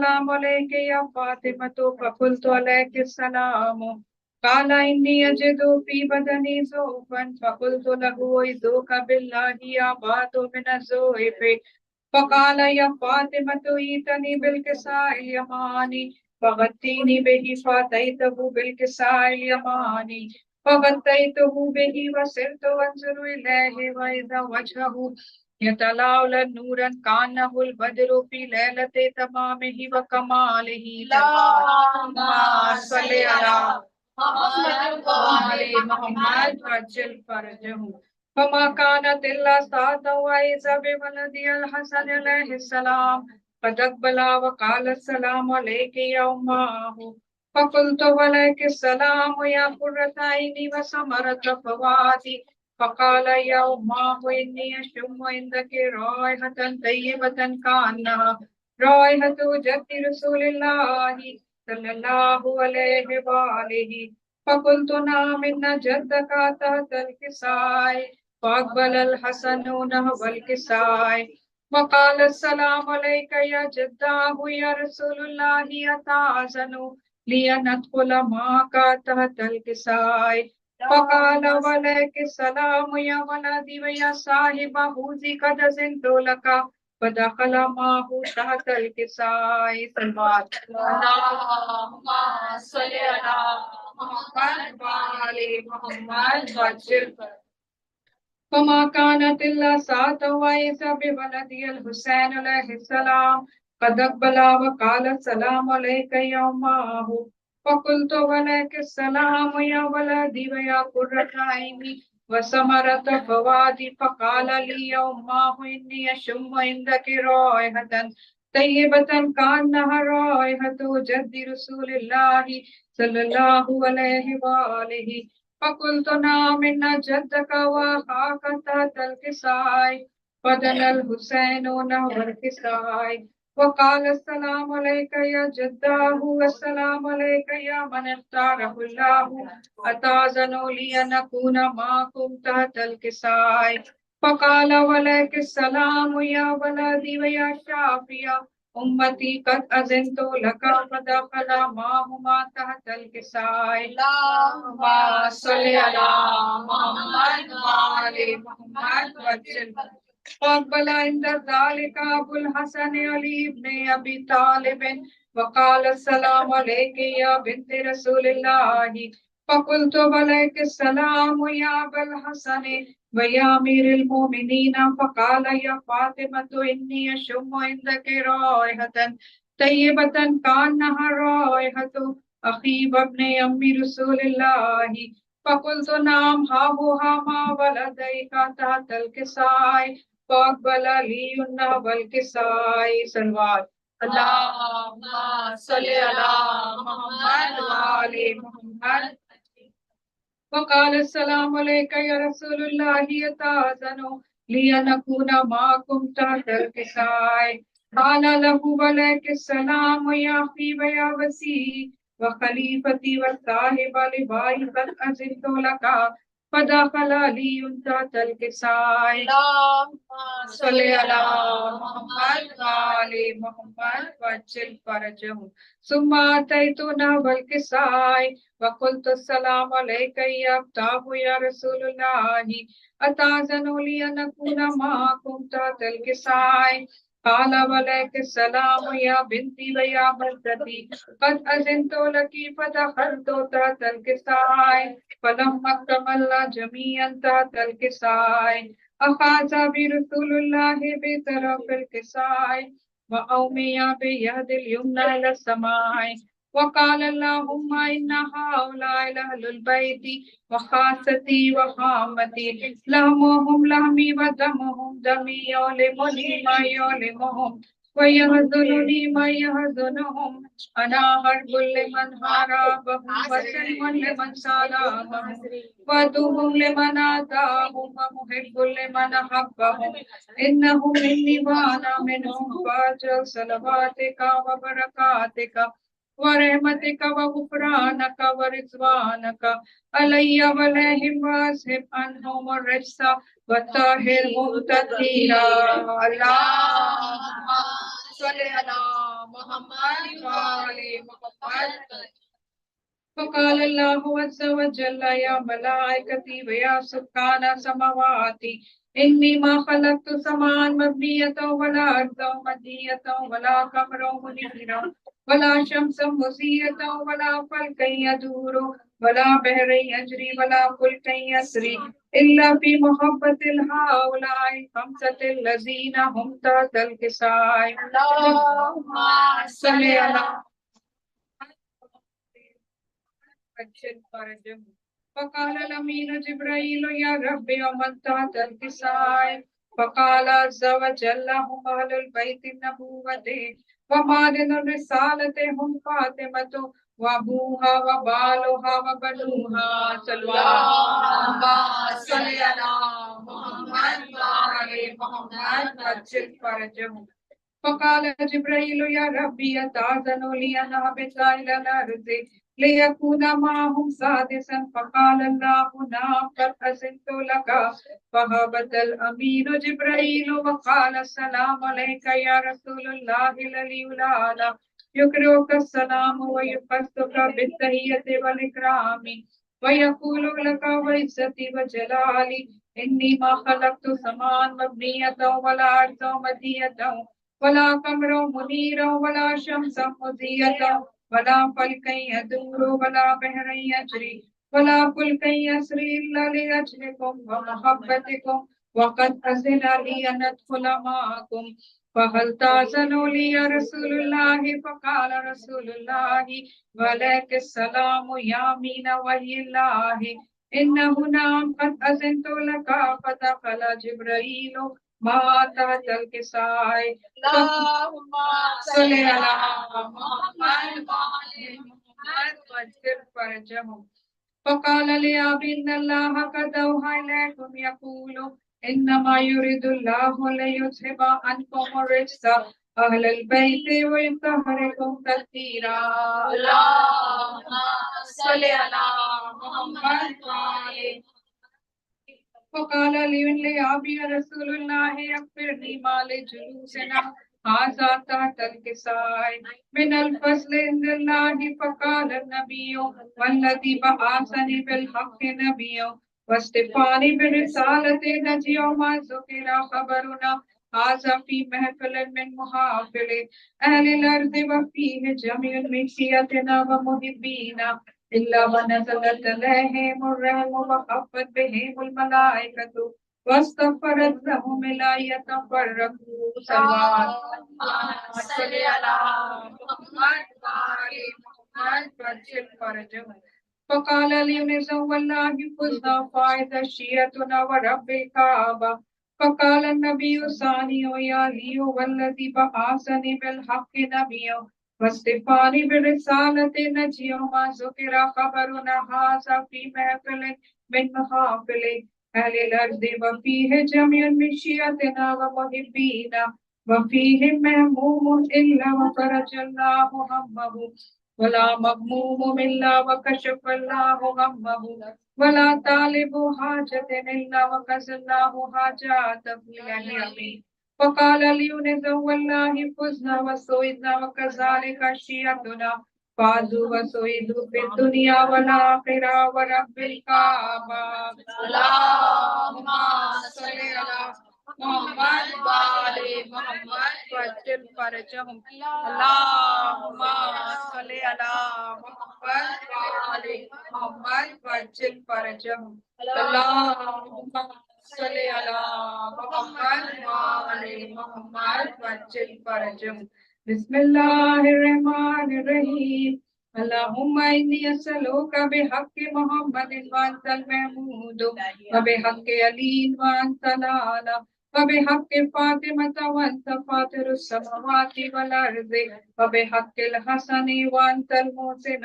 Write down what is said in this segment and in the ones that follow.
السلام عليك يا فاطمة فقلت عليك السلام قال إني أجد في بدني ضعفا فقلت له أعوذ بالله يا بعض من الزوف فقال يا فاطمة ائتني بالكساء اليماني فغطيني به فأتيته بالكساء اليماني فغطيته به وسرت أنظر إليه وإذا وجهه يتلألأ نورا كأنه البدر في ليلة تمامه وكماله اللهم صل على محمد وآل محمد وعجل فرجه فما كانت إلا ساعة وإذا بولدي الحسن عليه السلام قد أقبل وقال السلام عليك يا أماه فقلت وعليك السلام يا قرة عيني وثمرة فؤادي فقال يا أماه إني أشم عندك رائحة طيبة كأنها رائحة جد رسول الله صلى الله عليه وآله فقلت نعم إن جدك تحت الكساء فأقبل الحسن نحو الكساء وقال السلام عليك يا جداه يا رسول الله أتأذن لي أن أدخل معك تحت الكساء فقال وعليك السلام يا ولدي ويا صاحب حوزي قد أذنت لك فدخل معه تحت الكساء صلوات اللهم صل على محمد وآل محمد وعجل فما كانت إلا ساعة وإذا بولدي الحسين عليه السلام قد أقبل وقال السلام عليك يا أماه فقلت وعليك السلام يا ولدي ويا قرة عيني وثمرة فؤادي فقال لي يا أماه إني أشم عندك رائحة طيبة كأنها رائحة جد رسول الله صلى الله عليه وآله فقلت نعم إن جدك وأخاك تحت الكساء فدنا الحسين نحو الكساء وقال السلام عليك يا جداه والسلام عليك يا من اختاره الله أتأذن لي أن أكون معكم تحت الكساء فقال وعليك السلام يا ولدي ويا شافيا أمتي قد أذنت لك فدخل معهما تحت الكساء اللهم صل على محمد وآل محمد وسلم فأقبل عند ذلك أبو الحسن علي بن أبي طالب وقال السلام عليك يا بنت رسول الله فقلت وعليك السلام يا أبا الحسن ويا أمير المؤمنين فقال يا فاطمة إني أشم عندك رائحة طيبة كأنها رائحة أخي وابن أم رسول الله فقلت نعم ها هو ما ولديك تحت الكساء فأقبل علي نحو الكساء صلوات اللهم صل على محمد وآل محمد وقال السلام عليك يا رسول الله أتأذن لي أن أكون معكم تحت الكساء قال له وعليك السلام يا أخي ويا وسيء وخليفتي والصاحب لواء قد أذنت لك فدخل علي تحت الكساء اللهم صل على محمد وآل محمد وعجل فرجه ثم أتيت نحو الكساء وقلت السلام عليك يا أفتاه يا رسول الله أتأذن لي أن أكون معكم تحت الكساء قال وعليك السلام يا بنتي ويا بنتي قد أذنت لك فدخلت تحت الكساء فلما اكتملنا جميعا تحت الكساء أخذ برسول الله بطرف الكساء وأومي بيد اليمنى إلى السماء وقال اللهم إن هؤلاء أهل البيت وخاصتي وخامتي لهمهم لهمي ودمهم دمي يؤلمني ما يؤلمهم ويحزنني ما يحزنهم أنا حرب لمن حاربهم وسلم لمن سالمهم وعدوهم لمن آتاهم ومحب لمن أحبهم إنهم مني وأنا منهم فاجعل صلواتك وبركاتك ورحمتك وغفرانك ورضوانك علي وعليهم واذهب عنهم الرجس وطهرهم تطهيرا اللهم صل على محمد محمد. فقال الله عز وجل يا ملائكتي ويا سكان سماواتي إني ما خلقت سماء مبنية ولا أرضا مدية ولا قمرا منيرا ولا شمسا مضيئة ولا فلكا يدور ولا بحر يجري ولا فلك يسري إلا في محبة هؤلاء الخمسة الذين هم تحت الكساء. اللهم صل على أجل فرجه. فقال الأمين جبرائيل يا ربي ومن تحت الكساء؟ فقال عز وجل هم أهل البيت النبوة ومعدن الرسالة هم فاطمة وأبوها وبالها وبنوها. اللهم صل على محمد وآل محمد وأجل فرجه. فقال جبرائيل يا ربي أتأذن لي أن أهبط إلى الأرض ليكون معهم سادسا؟ فقال الله نعم قد أذنت لك. فهبط الأمين جبرائيل وقال السلام عليك يا رسول الله الذي الأعلى يقرئك السلام ويقصدك بالتحية والإكرام ويقول لك وعزتي وجلالي إني ما خلقت سماء مبنية ولا أرضا مدية ولا قمر منيرا ولا شمس مضيئة ولا فلك يدور ولا بحر يجري ولا فلك يسري إلا لأجلكم ومحبتكم وقد أذن لي أن أدخل معكم. فهل تأذن لي يا رسول الله؟ فقال رسول الله وعليك السلام يا أمين وحي الله إنه نعم قد أذنت لك. فدخل جبرائيل ما تحت الكساء. اللهم صل على محمد وآل محمد واجبر فرجهم. فقال لأبي إن الله قد أوحى إليكم يقول إنما يريد الله ليذهب عنكم الرجس أهل البيت ويطهركم تطهيرا. اللهم صل على محمد وآل. فقال لي أبي رسول الله أخبرني ما لجلوسنا هذا تحت الكساء من الفصل عند الله. فقال النبي والذي بعثني بالحق نبي واصطفاني برسالة نجي وما ذكر خبرنا هذا في محفل من محافل أهل الأرض وفيه جميع من شيعتنا ومحبينا إلا ونزلت عليهم الرحم وخفت بهم الملائكة واستغفرت لهم لا يتفرقوا. صل على محمد وآل محمد وأجل فرجهم. فقال لي والله فزنا فائدة شيعتنا ورب الكعبة. فقال النبي ثاني يا لي والذي بعثني بالحق نبي واصطفاني برسالة نجي وما ذكر خبرنا هذا في محفل من محافل أهل الأرض وفيه جميع من شيعتنا ومحبينا وفيهم مهموم إلا وفرج الله همه ولا مغموم إلا وكشف الله غمه ولا طالب حاجة إلا وقضى الله حاجاته إلى اليمين. فقال ليونس والله فزنا وسويدنا وكذلك شيعتنا فازوا وسويدوا في الدنيا والآخرة ورب الكعبة. اللهم صل على محمد وآل محمد وأجل فرجهم. اللهم صل على محمد وآل محمد وأجل فرجهم. اللهم صل على محمد وآل محمد وأجل فرجهم. بسم الله الرحمن الرحيم. اللهم إني أسألك بحق محمد وأنت المحمود وبحق علي وأنت الأعلى وبحق فاطمة وأنت فاطر السماوات والأرض وبحق الحسن وأنت المحسن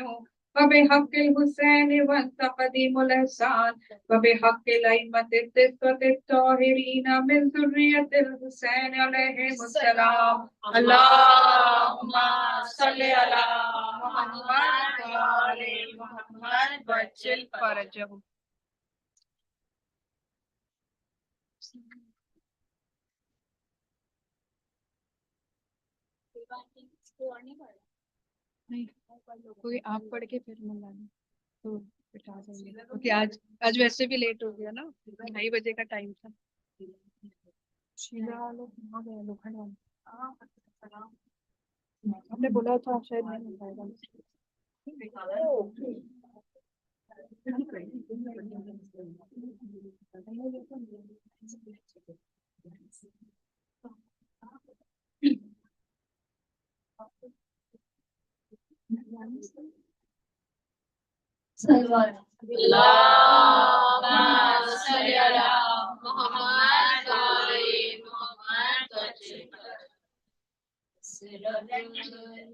وبحق الحسين وأنت قديم الإحسان وبحق الأئمة الستة الطاهرين من ذرية الحسين عليهم السلام. اللهم صل على محمد وآل محمد وأجل فرجهم. نہیں کوئی آپ پڑھ کے پھر منگانا تو بٹھا دیں گے کیونکہ آج ویسے بھی لیٹ ہو گیا نا 2:30 بجے کا ٹائم تھا. شیلا لوگ کہاں گئے لوکھنڈ والے ہم نے بولا تھا شاید نہیں مل پائے گا.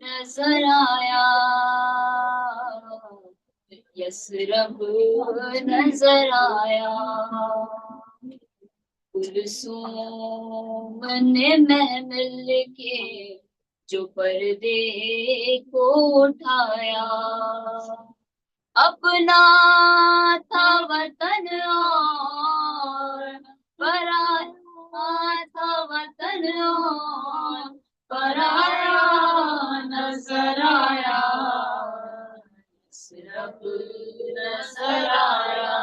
نظر آیا یسرب نظر آیا کلثوم نے محمل کے جو پردے کو اٹھایا اپنا تھا وطن اور پرایا تھا وطن اور پرایا نظر آیا صرف نظر آیا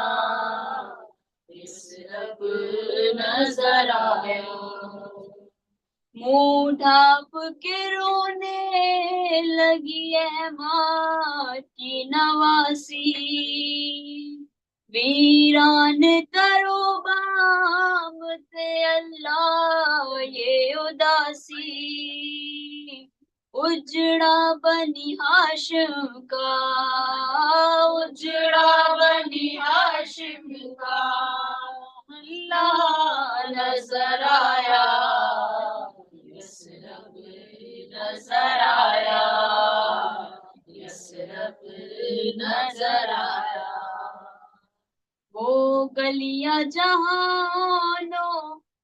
صرف نظر آیا منہ ڈھانپ کے رونے لگی ہے ماں کی نواسی ویران کرو بام تے اللہ یہ اداسی اجڑا بنی ہاشم کا اجڑا بنی ہاشم کا اللہ نظر آیا یسرب نظر آیا یسرب نظر آیا وہ گلیاں جہانو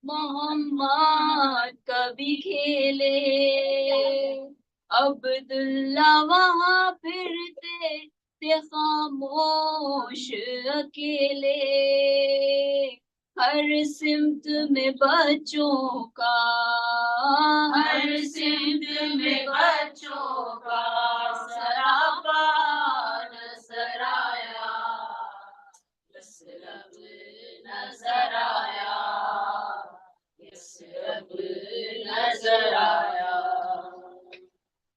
محمد کبھی کھیلے عبداللہ وہاں پھرتے تھے خاموش اکیلے ہر سمت میں بچوں کا ہر سمت میں بچوں کا سراپا نظر آیا یسرب نظر آیا یسرب نظر آیا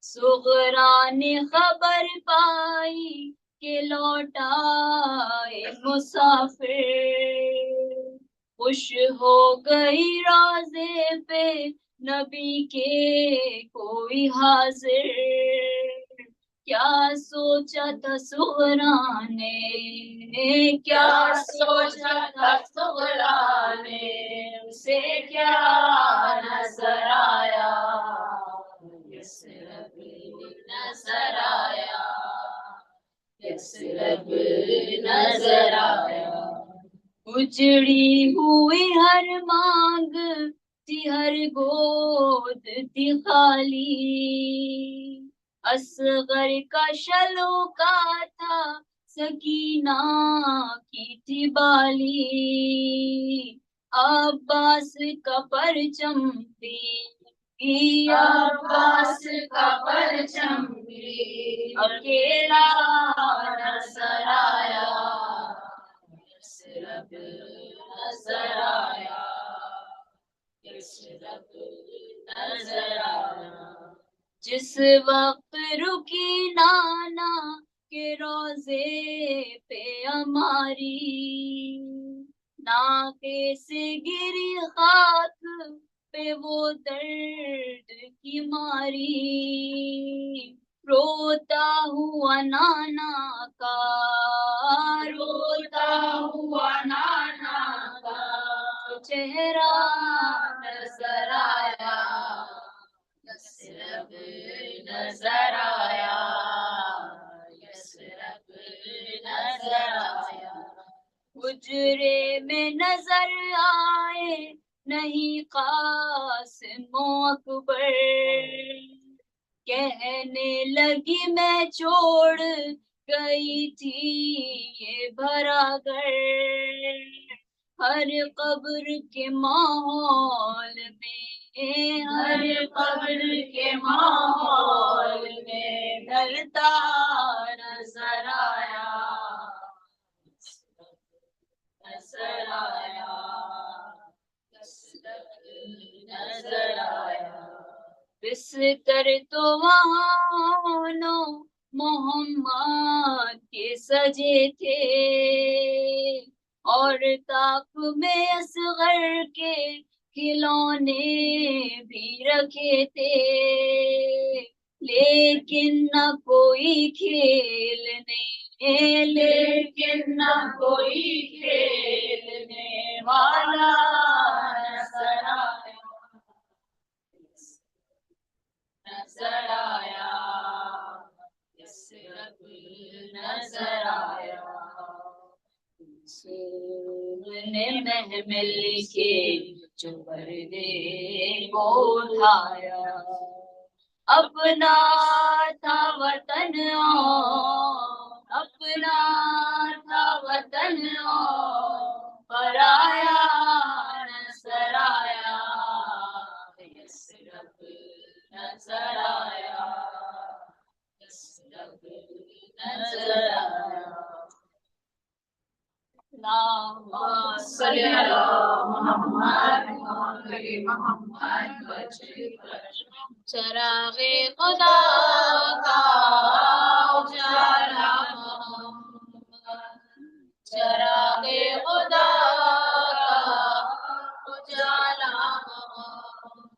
صغرا نے خبر پائی کہ لوٹائے مسافر خوش ہو گئی روضے پہ نبی کے کوئی حاضر کیا سوچا تھا صغرا نے کیا سوچا تھا صغرا نے اسے کیا نظر آیا یسرب نظر آیا یسرب نظر آیا اجڑی ہوئی ہر مانگ تھی ہر گود تھی خالی اصغر کا شلو کا تھا سکینہ کی تھی بالی عباس کا پرچم بھی عباس کا پرچم بھی اکیلا نظر آیا یسرب نظر آیا یسرب نظر آیا جس وقت رکی نانا کے روزے پہ ہماری ناکے سے گری خاک پہ وہ درد کی ماری روتا ہوا نانا کا روتا ہوا نانا کا چہرہ نظر آیا یسرب نظر آیا یسرب نظر آیا حجرے میں نظر آئے نہیں قاسم و اکبر کہنے لگی میں چھوڑ گئی تھی یہ بھرا گھر ہر قبر کے ماحول میں ہر قبر کے ماحول میں ڈل چلتا نظر آیا، نظر آیا، نظر آیا، بستر تو وہاں محمد کے سجے تھے، اور طاق میں اصغر کے کھلونے بھی رکھے تھے، لیکن نہ کوئی کھیلنے، لیکن نہ کوئی کھیلنے والا نظر آیا، نظر آیا، نظر آیا، نے محمل کے جو پردے کو اٹھایا، اپنا تھا وطن اپنا تھا وطن پرایا نظر آیا، یثرب نظر آیا، یثرب نظر آیا، اللہم صلی علی محمد چراغ خدا کا اجالا محمد، چراغ خدا کا اجالا محمد،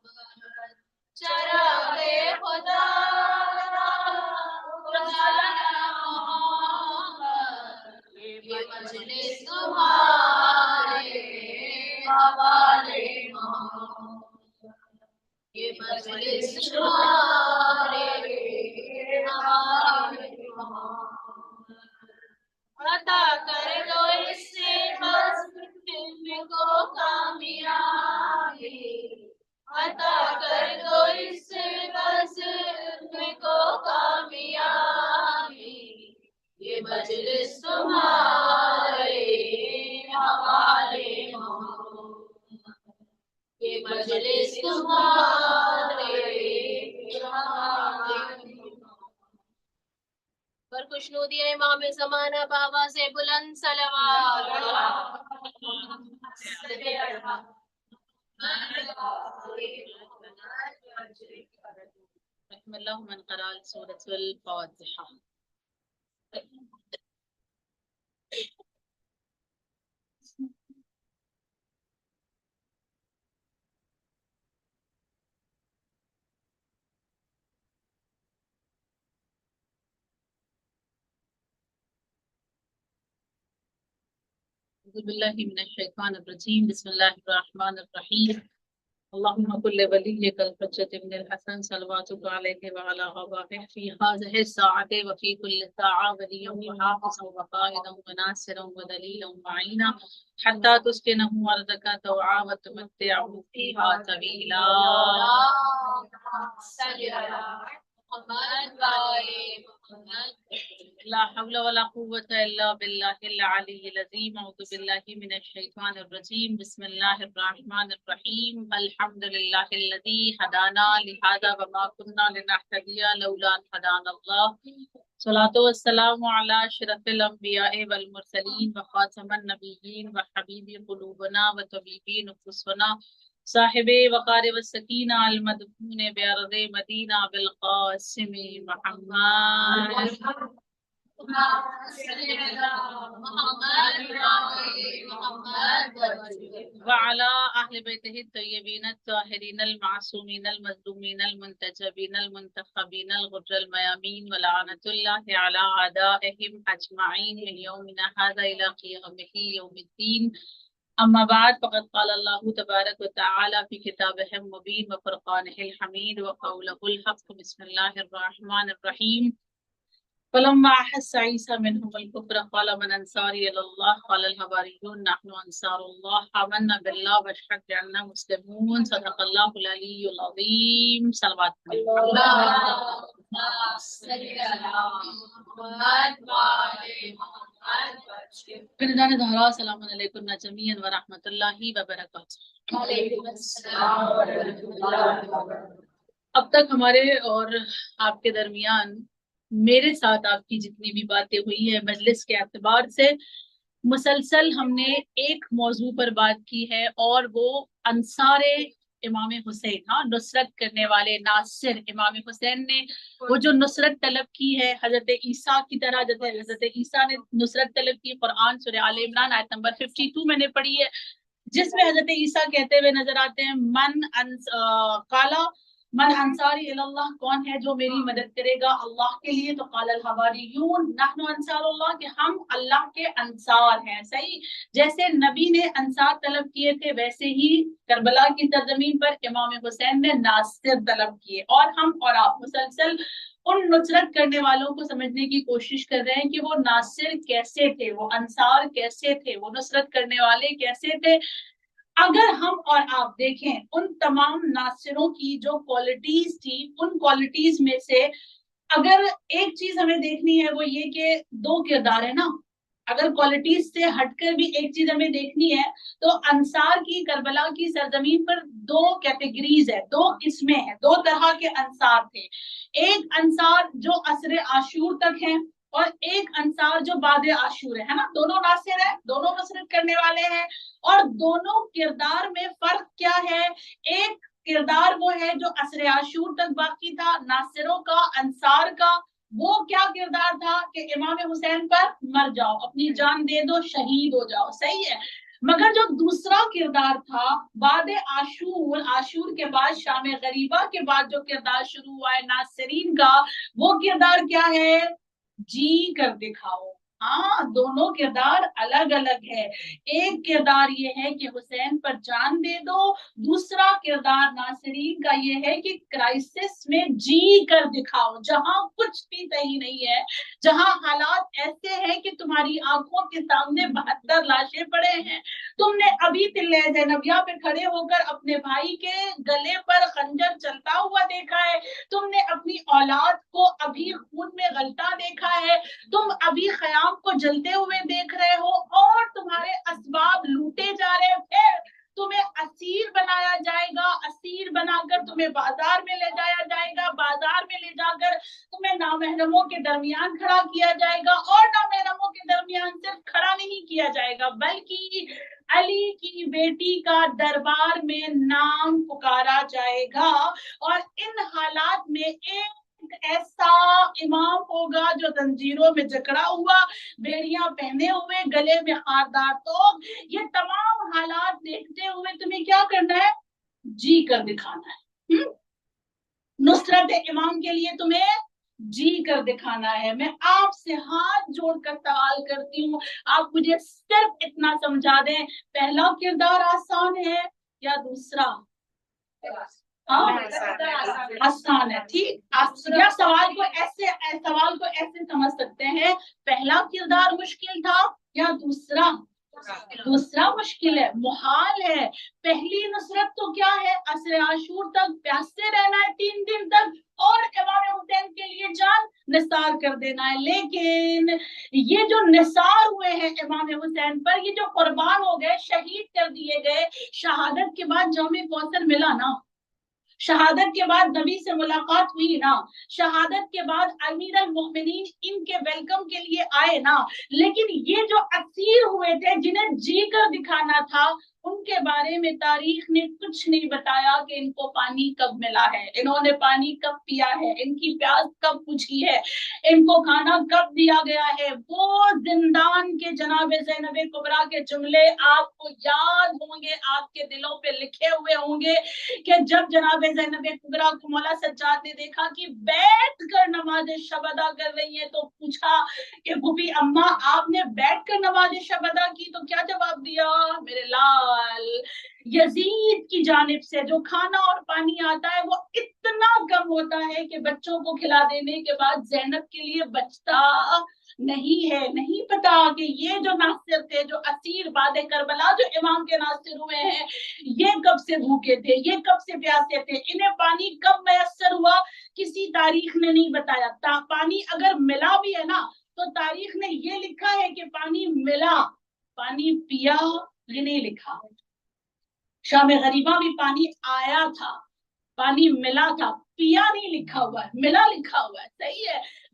چراغ خدا کا اجالا محمد، یہ مجلس تمہارے حوالے محمد، یہ مجلس تمہارے حوالے محمد، عطا کر دو اس سے بس علم کو کامیابی، عطا کر دو اس سے بس علم کو کامیابی، یہ مجلس تمہارے حوالے محمد، یہ مجلس تمہارے حوالے پر خوشنودی امام زمانہ بابا سے بلند صلوات رحم اللہ من قرأ سورة الفاتحة. أعوذ بالله من الشيطان الرجيم. بسم الله الرحمن الرحيم. اللهم كل وليك الحجة بن الحسن صلواتك عليه وعلى آبائه في هذه الساعة وفي كل ساعة وليا وحافظا وقائدا وناصرا ودليلا ومعينا حتى تسكنه أرضك طوعا وتمتعه فيها طويلا. لا حول ولا قوة إلا بالله العلي العظيم. أعوذ بالله من الشيطان الرجيم. بسم الله الرحمن الرحيم. الحمد لله الذي هدانا لهذا وما كنا لنهتدي لولا أن هدانا الله. صلاة والسلام على أشرف الأنبياء والمرسلين وخاتم النبيين وحبيب قلوبنا وطبيب نفوسنا صاحب وقار والسکینہ المدفون بأرض مدینہ بالقاسم محمد وعلى أهل بيته الطيبين الطاهرين المعصومين المظلومين المنتجبين المنتخبين الغر الميامين ولعنة الله على أعدائهم أجمعين من يومنا هذا إلى قيامه يوم الدين. اما بعد فقد قال الله تبارك وتعالى في كتابه المبين وفرقانه الحميد وقوله الحق. بسم الله الرحمن الرحيم. فلما أحس عيسى منهم الكفر قال من أنصاري إلى الله قال الحواريون نحن أنصار الله آمنا بالله واشهد بأننا مسلمون. صدق الله العلي العظيم. صلوات فردان دہرا السلام علیکم جمیعا ورحمۃ اللہ وبرکاتہ. اب تک ہمارے اور آپ کے درمیان میرے ساتھ آپ کی جتنی بھی باتیں ہوئی ہیں مجلس کے اعتبار سے، مسلسل ہم نے ایک موضوع پر بات کی ہے، اور وہ انصار امام حسین، ہاں نصرت کرنے والے ناصر امام حسین نے وہ جو نصرت طلب کی ہے حضرت عیسیٰ کی طرح، جیسے حضرت عیسیٰ نے نصرت طلب کی، قرآن سورہ آل عمران آیت نمبر 52 میں نے پڑھی ہے، جس میں حضرت عیسیٰ کہتے ہوئے نظر آتے ہیں قالا من انصاری اللہ، کون ہے جو میری مدد کرے گا اللہ کے لیے؟ تو قال الحواریون نحن انصار اللہ، کہ ہم اللہ کے انصار ہیں. صحیح، جیسے نبی نے انصار طلب کیے تھے ویسے ہی کربلا کی سرزمین پر امام حسین نے ناصر طلب کیے، اور ہم اور آپ مسلسل ان نصرت کرنے والوں کو سمجھنے کی کوشش کر رہے ہیں کہ وہ ناصر کیسے تھے، وہ انصار کیسے تھے، وہ نصرت کرنے والے کیسے تھے. اگر ہم اور آپ دیکھیں ان تمام ناصروں کی جو کوالٹیز تھی، ان کوالٹیز میں سے اگر ایک چیز ہمیں دیکھنی ہے وہ یہ کہ دو کردار ہے نا، اگر کوالٹیز سے ہٹ کر بھی ایک چیز ہمیں دیکھنی ہے تو انصار کی کربلا کی سرزمین پر دو کیٹیگریز ہے، دو قسمیں ہیں، دو طرح کے انصار تھے. ایک انصار جو عصر عاشور تک ہیں، اور ایک انصار جو بعد عاشور ہے نا، دونوں ناصر ہیں، دونوں نصرت کرنے والے ہیں، اور دونوں کردار میں فرق کیا ہے؟ ایک کردار وہ ہے جو عصر عاشور تک باقی تھا ناصروں کا، انصار کا، وہ کیا کردار تھا کہ امام حسین پر مر جاؤ، اپنی جان دے دو، شہید ہو جاؤ. صحیح ہے. مگر جو دوسرا کردار تھا بعد عاشور، عاشور کے بعد شام غریبہ کے بعد جو کردار شروع ہوا ہے ناصرین کا، وہ کردار کیا ہے؟ جی کر دکھاؤ. ہاں، دونوں کردار الگ الگ ہے. ایک کردار یہ ہے کہ حسین پر جان دے دو، دوسرا کردار ناصرین کا یہ ہے کہ کرائسس میں جی کر دکھاؤ، جہاں کچھ بھی صحیح نہیں ہے، جہاں حالات ایسے ہیں کہ تمہاری آنکھوں کے سامنے 72 لاشیں پڑے ہیں، تم نے ابھی تلے زینبیہ پہ کھڑے ہو کر اپنے بھائی کے گلے پر خنجر چلتا ہوا دیکھا ہے، تم نے اپنی اولاد کو ابھی خون میں غلطہ دیکھا ہے، تم ابھی خیام کو جلتے ہوئے دیکھ رہے ہو، اور تمہارے اسباب لوٹے جا رہے ہیں، پھر تمہیں اسیر بنایا جائے گا، اسیر بنا کر تمہیں بازار میں لے جایا جائے گا، بازار میں لے جا کر تمہیں نامحرموں کے درمیان کھڑا کیا جائے گا، اور نامحرموں کے درمیان صرف کھڑا نہیں کیا جائے گا بلکہ علی کی بیٹی کا دربار میں نام پکارا جائے گا. اور ان حالات میں ایک ایسا امام ہوگا جو زنجیروں میں جکڑا ہوا، بیڑیاں پہنے ہوئے، گلے میں خاردار توپ. یہ تمام حالات دیکھتے ہوئے تمہیں کیا کرنا ہے؟ جی کر دکھانا ہے. نصرت امام کے لیے تمہیں جی کر دکھانا ہے. میں آپ سے ہاتھ جوڑ کر سوال کرتی ہوں، آپ مجھے صرف اتنا سمجھا دیں، پہلا کردار آسان ہے یا دوسرا؟ آسان ہے. ٹھیک، یا سوال کو ایسے سمجھ سکتے ہیں، پہلا کردار مشکل تھا یا دوسرا؟ دوسرا مشکل ہے، محال ہے. پہلی نصرت تو کیا ہے؟ عصر عاشور تک پیاسے رہنا ہے 3 دن تک، اور امام حسین کے لیے جان نثار کر دینا ہے. لیکن یہ جو نثار ہوئے ہیں امام حسین پر، یہ جو قربان ہو گئے، شہید کر دیے گئے، شہادت کے بعد جام کوثر ملا نا، شہادت کے بعد نبی سے ملاقات ہوئی نا، شہادت کے بعد امیر المومنین ان کے ویلکم کے لیے آئے نا. لیکن یہ جو اسیر ہوئے تھے جنہیں جی کر دکھانا تھا، ان کے بارے میں تاریخ نے کچھ نہیں بتایا کہ ان کو پانی کب ملا ہے، انہوں نے پانی کب پیا ہے، ان کی پیاس کب بجھی ہے، ان کو کھانا کب دیا گیا ہے. وہ زندان کے جناب زینب کبریٰ کے جملے آپ کو یاد ہوں گے، آپ کے دلوں پہ لکھے ہوئے ہوں گے کہ جب جناب زینب کبریٰ کو مولا سجاد نے دیکھا کہ بیٹھ کر نماز شب ادا کر رہی ہے، تو پوچھا کہ بھوپی اماں آپ نے بیٹھ کر نماز شب ادا کی؟ تو کیا جواب دیا؟ میرے لال، یزید کی جانب سے جو کھانا اور پانی آتا ہے وہ اتنا کم ہوتا ہے کہ بچوں کو کھلا دینے کے بعد زینب کے لیے بچتا نہیں ہے. نہیں پتا کہ یہ جو ناصر تھے، جو اسیر بعد کربلا جو امام کے ناصر ہوئے ہیں، یہ کب سے بھوکے تھے، یہ کب سے پیاسے تھے، انہیں پانی کب میسر ہوا، کسی تاریخ نے نہیں بتایا. پانی اگر ملا بھی ہے نا تو تاریخ نے یہ لکھا ہے کہ پانی ملا، پانی پیا یہ نہیں لکھا. شام غریبہ بھی پانی آیا تھا، پانی ملا تھا، پیا نہیں لکھا ہوا ہے، ملا لکھا ہوا ہے. صحیح ہے.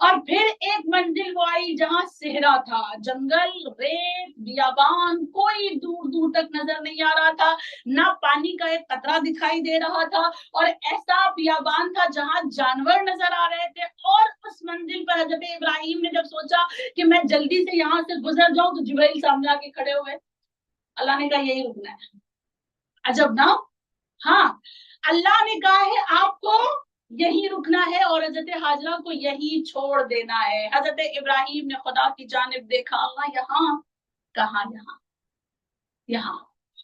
اور پھر ایک منزل وہ آئی جہاں صحرا تھا، جنگل، ریت، بیابان، کوئی دور دور تک نظر نہیں آ رہا تھا، نہ پانی کا ایک قطرہ دکھائی دے رہا تھا، اور ایسا بیابان تھا جہاں جانور نظر آ رہے تھے۔ اور اس منزل پر حضرت ابراہیم نے جب سوچا کہ میں جلدی سے یہاں سے گزر جاؤں تو جبرائیل سامنے آ کے کھڑے ہوئے۔ اللہ نے کہا یہی رکنا ہے۔ عجب نا، ہاں اللہ نے کہا ہے آپ کو یہی رکنا ہے اور حضرت حاجرہ کو یہی چھوڑ دینا ہے۔ حضرت ابراہیم نے خدا کی جانب دیکھا، اللہ یہاں کہاں، یہاں یہاں،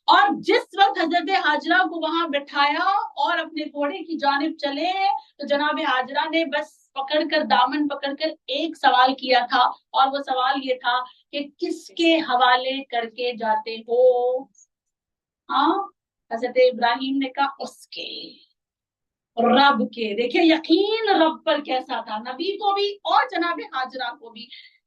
اور جس وقت حضرت حاجرہ کو وہاں بٹھایا اور اپنے گھوڑے کی جانب چلے تو جناب حاجرہ نے بس پکڑ کر دامن پکڑ کر ایک سوال کیا تھا، اور وہ سوال یہ تھا کہ کس کے حوالے کر کے جاتے ہو؟ ہاں حضرت ابراہیم نے کہا اس کے، رب کے۔ دیکھیں یقین رب پر کیسا تھا، نبی کو بھی اور جناب حاجرہ کو بھی،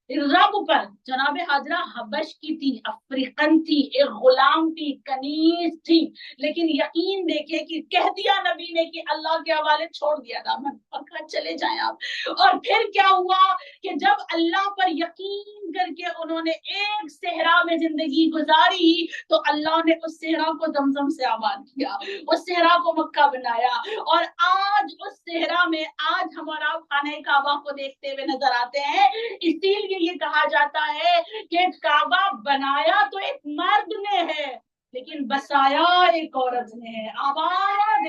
رب پر۔ جناب حاجرہ حبش کی تھی، افریقن تھی، ایک غلام تھی، کنیز تھی، لیکن یقین دیکھیں کہ کہہ دیا نبی نے کہ اللہ کے حوالے چھوڑ دیا دامن، اور کہا چلے جائیں آپ۔ اور پھر کیا ہوا کہ جب اللہ پر یقین کر کے انہوں نے ایک صحرا میں زندگی گزاری تو اللہ نے اس صحرا کو زمزم سے آباد کیا، اس صحرا کو مکہ بنایا، اور آج اس صحرا میں آج ہمارا خانہ کعبہ کو دیکھتے ہوئے نظر آتے ہیں۔ اسی لیے یہ کہا جاتا ہے کہ کعبہ بنایا تو ایک مرد نے ہے لیکن بسایا ایک عورت نے ہے۔ آواز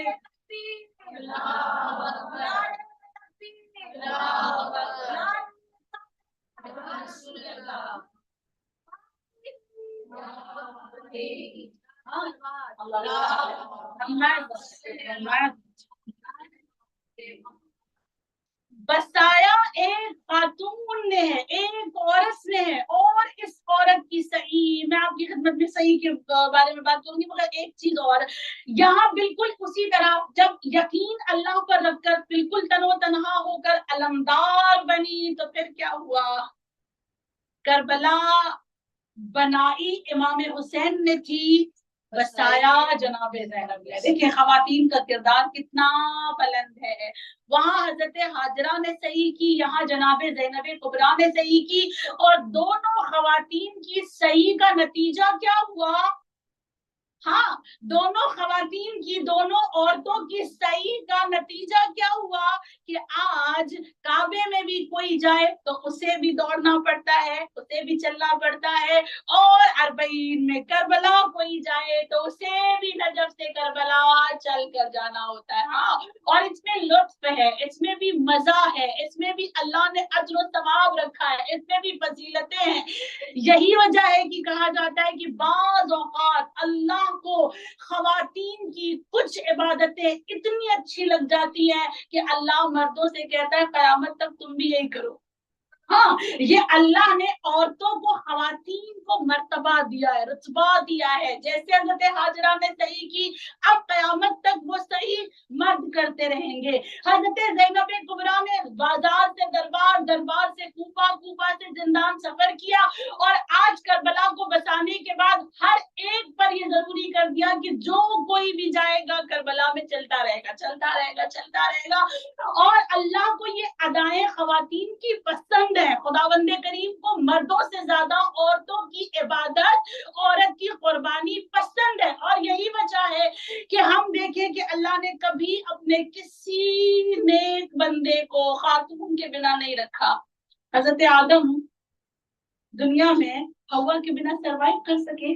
بسایا ایک خاتون نے ہے، ایک عورت نے ہے، اور اس عورت کی صحیح، میں آپ کی خدمت میں صحیح کے بارے میں بات کروں گی، مگر ایک چیز اور یہاں بالکل اسی طرح جب یقین اللہ پر رکھ کر بالکل تن و تنہا ہو کر علمدار بنی تو پھر کیا ہوا؟ کربلا بنائی امام حسین نے تھی، بسایا جناب زینب نے۔ دیکھیں خواتین کا کردار کتنا بلند ہے۔ وہاں حضرت حاجرہ نے صحیح کی، یہاں جناب زینب کبریٰ نے صحیح کی، اور دونوں خواتین کی صحیح کا نتیجہ کیا ہوا؟ ہاں دونوں خواتین کی، دونوں عورتوں کی صحیح کا نتیجہ کیا ہوا کہ آج کعبے میں بھی کوئی جائے تو اسے بھی دوڑنا پڑتا ہے، اسے بھی چلنا پڑتا ہے، اور اربعین میں کربلا کوئی جائے تو اسے بھی نجف سے کربلا چل کر جانا ہوتا ہے۔ ہاں اور اس میں لطف ہے، اس میں بھی مزہ ہے، اس میں بھی اللہ نے اجر و ثواب رکھا ہے، اس میں بھی فضیلتیں ہیں۔ یہی وجہ ہے کہ کہا جاتا ہے کہ بعض اوقات اللہ کو خواتین کی کچھ عبادتیں اتنی اچھی لگ جاتی ہیں کہ اللہ مردوں سے کہتا ہے قیامت تک تم بھی یہی کرو۔ ہاں یہ اللہ نے عورتوں کو، خواتین کو مرتبہ دیا ہے، رتبہ دیا ہے، جیسے حضرت حاجرہ نے صحیح کی اب قیامت تک وہ صحیح مرد کرتے رہیں گے۔ حضرت زینب کبریٰ نے بازار سے دربار، دربار سے کوفہ، کوفہ سے زندان سفر کیا، اور آج کربلا کو بسانے کے بعد ہر ایک پر یہ ضروری کر دیا کہ جو کوئی بھی جائے گا کربلا میں چلتا رہے گا، چلتا رہے گا، چلتا رہے گا۔ اور اللہ کو یہ ادائیں خواتین کی پسند ہے، خداوند کریم کو مردوں سے زیادہ عورتوں کی عبادت، عورت کی قربانی پسند ہے، اور یہی وجہ ہے کہ ہم دیکھیں کہ اللہ نے کبھی اپنے کسی نیک بندے کو خاتون کے بنا نہیں رکھا۔ حضرت آدم دنیا میں حوا کے بنا سروائیو کر سکے؟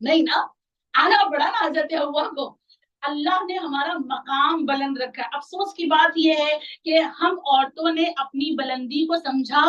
نہیں نا، آنا پڑا نا حضرت حوا کو۔ اللہ نے ہمارا مقام بلند رکھا ہے۔ افسوس کی بات یہ ہے کہ ہم عورتوں نے اپنی بلندی کو سمجھا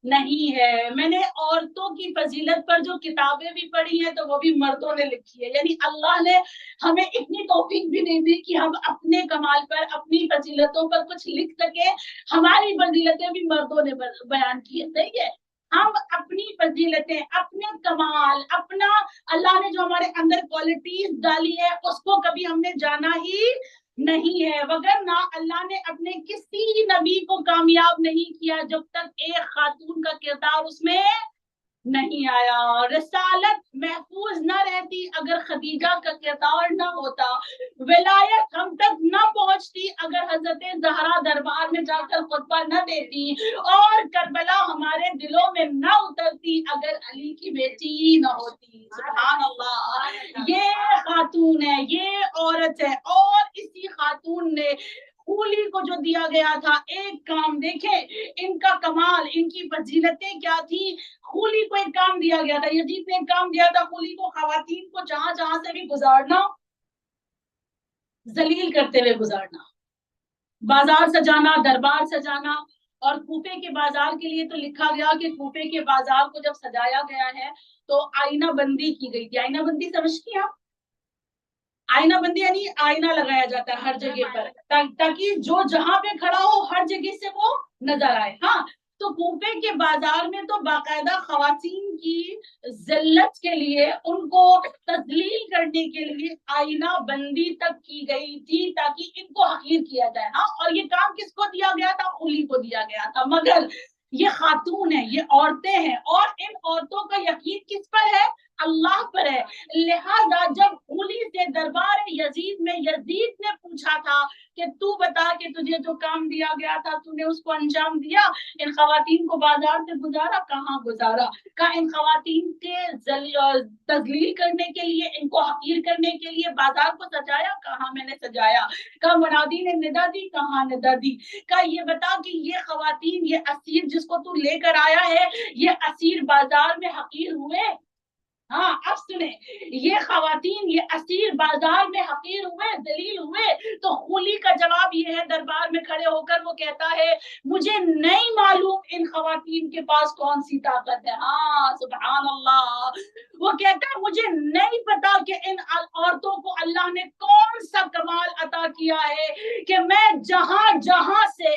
نہیں ہے۔ میں نے عورتوں کی فضیلت پر جو کتابیں بھی پڑھی ہیں تو وہ بھی مردوں نے لکھی ہے، یعنی اللہ نے ہمیں اتنی توفیق بھی نہیں دی کہ ہم اپنے کمال پر، اپنی فضیلتوں پر کچھ لکھ سکیں۔ ہماری فضیلتیں بھی مردوں نے بیان کی ہے، صحیح ہے۔ ہم اپنی فضیلتیں، اپنے کمال، اپنا اللہ نے جو ہمارے اندر کوالٹیز ڈالی ہے اس کو کبھی ہم نے جانا ہی نہیں ہے، وگرنہ اللہ نے اپنے کسی نبی کو کامیاب نہیں کیا جب تک ایک خاتون کا کردار اس میں نہیں آیا. رسالت محفوظ نہ رہتی اگر خدیجہ کا کردار نہ ہوتا, ولایت ہم تک نہ پہنچتی اگر حضرت زہرا دربار میں جا کر خطبہ نہ دیتی, اور کربلا ہمارے دلوں میں نہ اترتی اگر علی کی بیٹی نہ ہوتی. سبحان اللہ. یہ خاتون ہے, یہ عورت ہے, اور اسی خاتون نے خولی کو جو دیا گیا تھا ایک کام, دیکھیں ان کا کمال, ان کی فضیلتیں کیا تھی. خولی کو ایک کام دیا گیا تھا, یزید نے ایک کام دیا تھا خولی کو, خواتین کو جہاں جہاں سے بھی گزارنا, ذلیل کرتے ہوئے گزارنا, بازار سجانا, دربار سجانا. اور کوفے کے بازار کے لیے تو لکھا گیا کہ کوفے کے بازار کو جب سجایا گیا ہے تو آئینہ بندی کی گئی تھی. آئینہ بندی سمجھتی ہیں آپ؟ آئینہ بندی یعنی آئینہ لگایا جاتا ہے ہر جگہ پر, تاکہ جو جہاں پہ کھڑا ہو ہر جگہ سے وہ نظر آئے. ہاں, تو کوفے کے بازار میں تو باقاعدہ خواتین کی ذلت کے لیے, ان کو تذلیل کرنے کے لیے آئینہ بندی تک کی گئی تھی تاکہ ان کو حقیر کیا جائے. ہاں, اور یہ کام کس کو دیا گیا تھا؟ خولی کو دیا گیا تھا. مگر یہ خاتون ہیں, یہ عورتیں ہیں, اور ان عورتوں کا یقین کس پر ہے؟ اللہ پر ہے. لہذا جب خولی سے دربار یزید میں یزید نے پوچھا تھا کہ تو بتا کہ تجھے جو کام دیا گیا تھا تو نے اس کو انجام دیا, ان خواتین کو بازار سے گزارا, کہاں گزارا؟ کہا ان خواتین کے تذلیل کرنے کے لیے, ان کو حقیر کرنے کے لیے بازار کو سجایا, کہاں میں نے سجایا؟ کہا منادی نے ندا دی, کہاں ندا دی؟ کہا یہ بتا کہ یہ خواتین, یہ اسیر جس کو تو لے کر آیا ہے, یہ اسیر بازار میں حقیر ہوئے؟ ہاں, اب سنیں, یہ خواتین, یہ اسیر بازار میں حقیر ہوئے, ذلیل ہوئے؟ تو خولی کا جواب یہ ہے, دربار میں کھڑے ہو کر وہ کہتا ہے مجھے نہیں معلوم ان خواتین کے پاس کون سی طاقت ہے. ہاں, سبحان اللہ. وہ کہتا ہے مجھے نہیں پتا کہ ان عورتوں کو اللہ نے کون سا کمال عطا کیا ہے کہ میں جہاں جہاں سے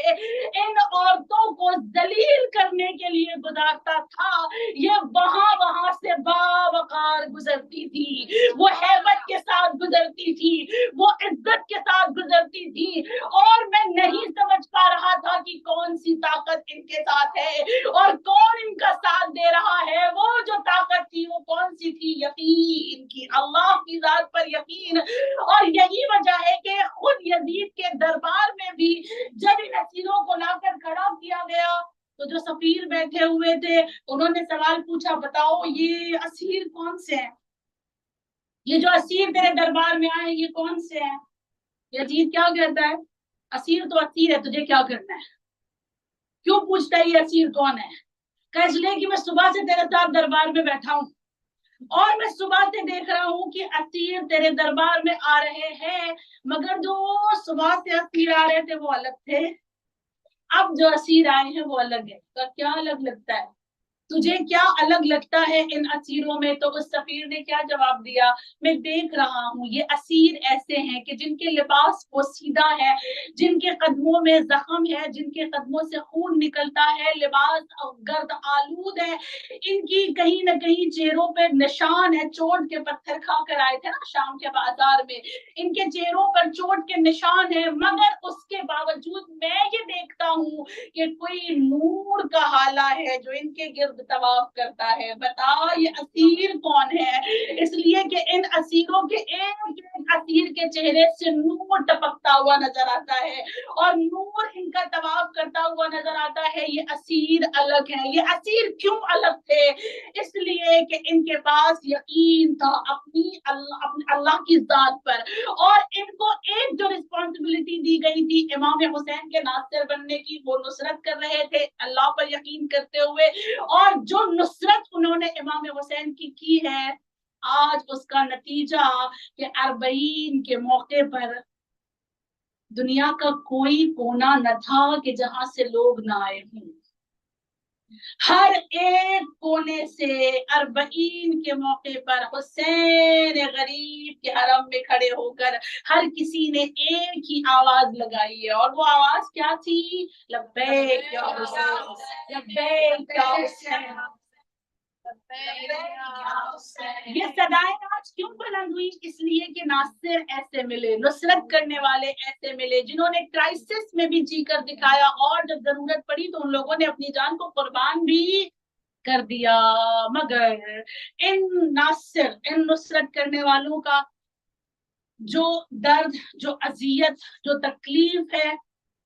ان عورتوں کو ذلیل کرنے کے لیے گزارتا تھا, یہ وہاں وہاں سے باوقار گزرتی تھی, وہ ہیبت کے ساتھ گزرتی تھی, وہ عزت کے ساتھ گزرتی تھی, اور میں نہیں سمجھ پا رہا تھا کہ کون سی طاقت ان کے ساتھ ہے اور کون ان کا ساتھ دے رہا ہے. وہ جو طاقت تھی وہ کون سی تھی؟ یقین کی, اللہ کی ذات پر یقین. اور یہی وجہ ہے کہ خود یزید کے دربار میں بھی جب ان اسیروں کو لا کر کھڑا کیا گیا تو جو سفیر بیٹھے ہوئے تھے انہوں نے سوال پوچھا, بتاؤ یہ اسیر کون سے ہیں, یہ جو اسیر تیرے دربار میں آئے یہ کون سے ہیں؟ یزید کیا کہتا ہے, اسیر تو اسیر ہے, تجھے کیا کرنا ہے؟ کیوں پوچھتا ہے یہ اسیر کون ہے؟ کہ اس لیے کہ میں صبح سے تیرے ساتھ دربار میں بیٹھا ہوں, اور میں صبح سے دیکھ رہا ہوں کہ اسیر تیرے دربار میں آ رہے ہیں, مگر جو صبح سے اسیر آ رہے تھے وہ الگ تھے, اب جو اسیر آئے ہیں وہ الگ ہے. تو کیا الگ لگتا ہے تجھے, کیا الگ لگتا ہے ان اسیروں میں؟ تو اس سفیر نے کیا جواب دیا, میں دیکھ رہا ہوں یہ اسیر ایسے ہیں کہ جن کے لباس پوسیدہ ہے, جن کے قدموں میں زخم ہے, جن کے قدموں سے خون نکلتا ہے, لباس گرد آلود ہے, ان کی کہیں نہ کہیں چہروں پہ نشان ہے, چوٹ کے پتھر کھا کر آئے تھے نا شام کے بازار میں, ان کے چہروں پر چوٹ کے نشان ہے, مگر اس کے باوجود میں یہ دیکھتا ہوں کہ کوئی نور کا حالہ ہے جو ان کے گرد طواف کرتا ہے. بتا یہ اسیر کون ہے؟ اس لیے کہ ان اسیروں کے ایک اسیر کے چہرے سے نور ٹپکتا ہوا نظر آتا ہے, اور نور ان کا طواف کرتا ہوا نظر آتا ہے. یہ اسیر الگ ہے. یہ اسیر کیوں الگ تھے؟ اس لیے کہ ان کے پاس یقین تھا اپنی اللہ کی ذات پر, اور ان کو ایک جو رسپانسبلٹی دی گئی تھی امام حسین کے ناصر بننے کی, وہ نصرت کر رہے تھے اللہ پر یقین کرتے ہوئے, اور جو نصرت انہوں نے امام حسین کی ہے, آج اس کا نتیجہ کہ 40 کے موقع پر دنیا کا کوئی کونا نہ تھا کہ جہاں سے لوگ نہ آئے ہوں. ہر ایک کونے سے 40 کے موقع پر حسین غریب کے حرم میں کھڑے ہو کر ہر کسی نے ایک ہی آواز لگائی ہے, اور وہ آواز کیا تھی؟ لبیک یا حسین, لبیک یا حسین. یہ صدائیں آج کیوں بلند ہوئی؟ اس لیے کہ ناصر ایسے ملے, نصرت کرنے والے ایسے ملے, جنہوں نے کرائسس میں بھی جی کر دکھایا, اور جب ضرورت پڑی تو ان لوگوں نے اپنی جان کو قربان بھی کر دیا مگر ان ناصر ان نصرت کرنے والوں کا جو درد جو اذیت جو تکلیف ہے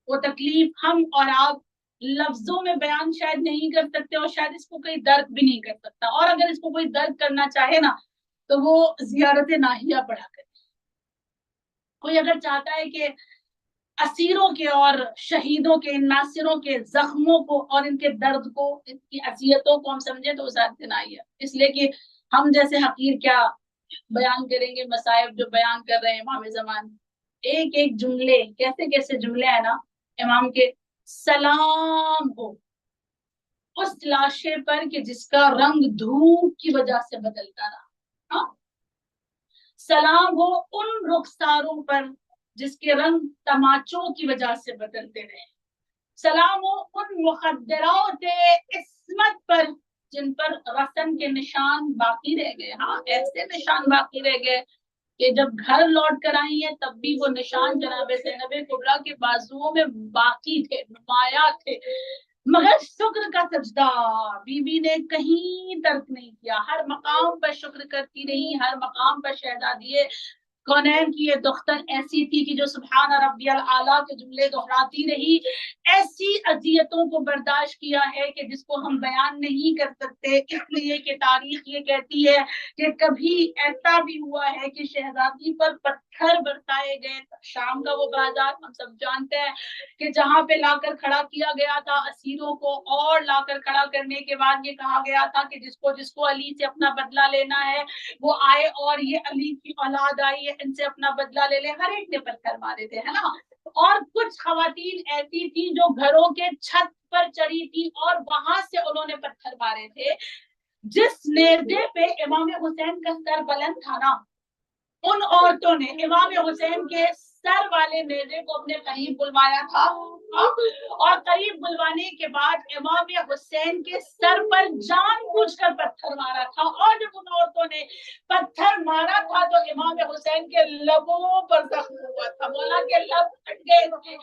وہ تکلیف ہم اور آپ لفظوں میں بیان شاید نہیں کر سکتے اور شاید اس کو کوئی درد بھی نہیں کر سکتا اور اگر اس کو کوئی درد کرنا چاہے نا تو وہ زیارت ناہیہ پڑھا کرے کوئی اگر چاہتا ہے کہ اسیروں کے اور شہیدوں کے ان ناصروں کے زخموں کو اور ان کے درد کو ان کی اذیتوں کو ہم سمجھے تو زیارت ناہیہ اس لیے کہ ہم جیسے حقیر کیا بیان کریں گے مصائب جو بیان کر رہے ہیں امام زمان ایک ایک جملے کیسے کیسے جملے ہیں نا امام کے سلام ہو اس لاشے پر کہ جس کا رنگ دھوپ کی وجہ سے بدلتا رہا ہاں سلام ہو ان رخساروں پر جس کے رنگ تماچوں کی وجہ سے بدلتے رہے سلام ہو ان مخدرات عصمت پر جن پر رسن کے نشان باقی رہ گئے ہاں ایسے نشان باقی رہ گئے کہ جب گھر لوٹ کر آئی ہیں تب بھی وہ نشان جناب زینب کبریٰ کے بازوؤں میں باقی تھے نمایاں تھے مگر شکر کا سجدہ بی بی نے کہیں ترک نہیں کیا ہر مقام پر شکر کرتی رہی ہر مقام پر شہزادی کونین کی یہ دختر ایسی تھی کہ جو سبحان ربی الاعلیٰ کے جملے دہراتی رہی ایسی اذیتوں کو برداشت کیا ہے کہ جس کو ہم بیان نہیں کر سکتے اس لیے کہ تاریخ یہ کہتی ہے کہ کبھی ایسا بھی ہوا ہے کہ شہزادی پر پتھر برسائے گئے شام کا وہ بازار ہم سب جانتے ہیں کہ جہاں پہ لا کر کھڑا کیا گیا تھا اسیروں کو اور لا کر کھڑا کرنے کے بعد یہ کہا گیا تھا کہ جس کو علی سے اپنا بدلہ لینا ہے وہ آئے اور یہ علی کی اولاد آئی ہے ان سے اپنا بدلہ لے لے ہر ایک نے پتھر مارے تھے ہے نا اور کچھ خواتین ایسی تھی جو گھروں کے چھت پر چڑھی تھی اور وہاں سے انہوں نے پتھر مارے تھے جس نیزے پہ امام حسین کا سر بلند تھا نا ان عورتوں نے امام حسین کے سر والے نیزے کو اپنے قریب بلوایا تھا اور قریب بلوانے کے بعد امام حسین کے سر پر جان بوجھ کر پتھر مارا تھا اور جب ان عورتوں نے پتھر مارا تھا تو امام حسین کے لبوں پر زخم ہوا تھا مولا کے لب پھٹ گئے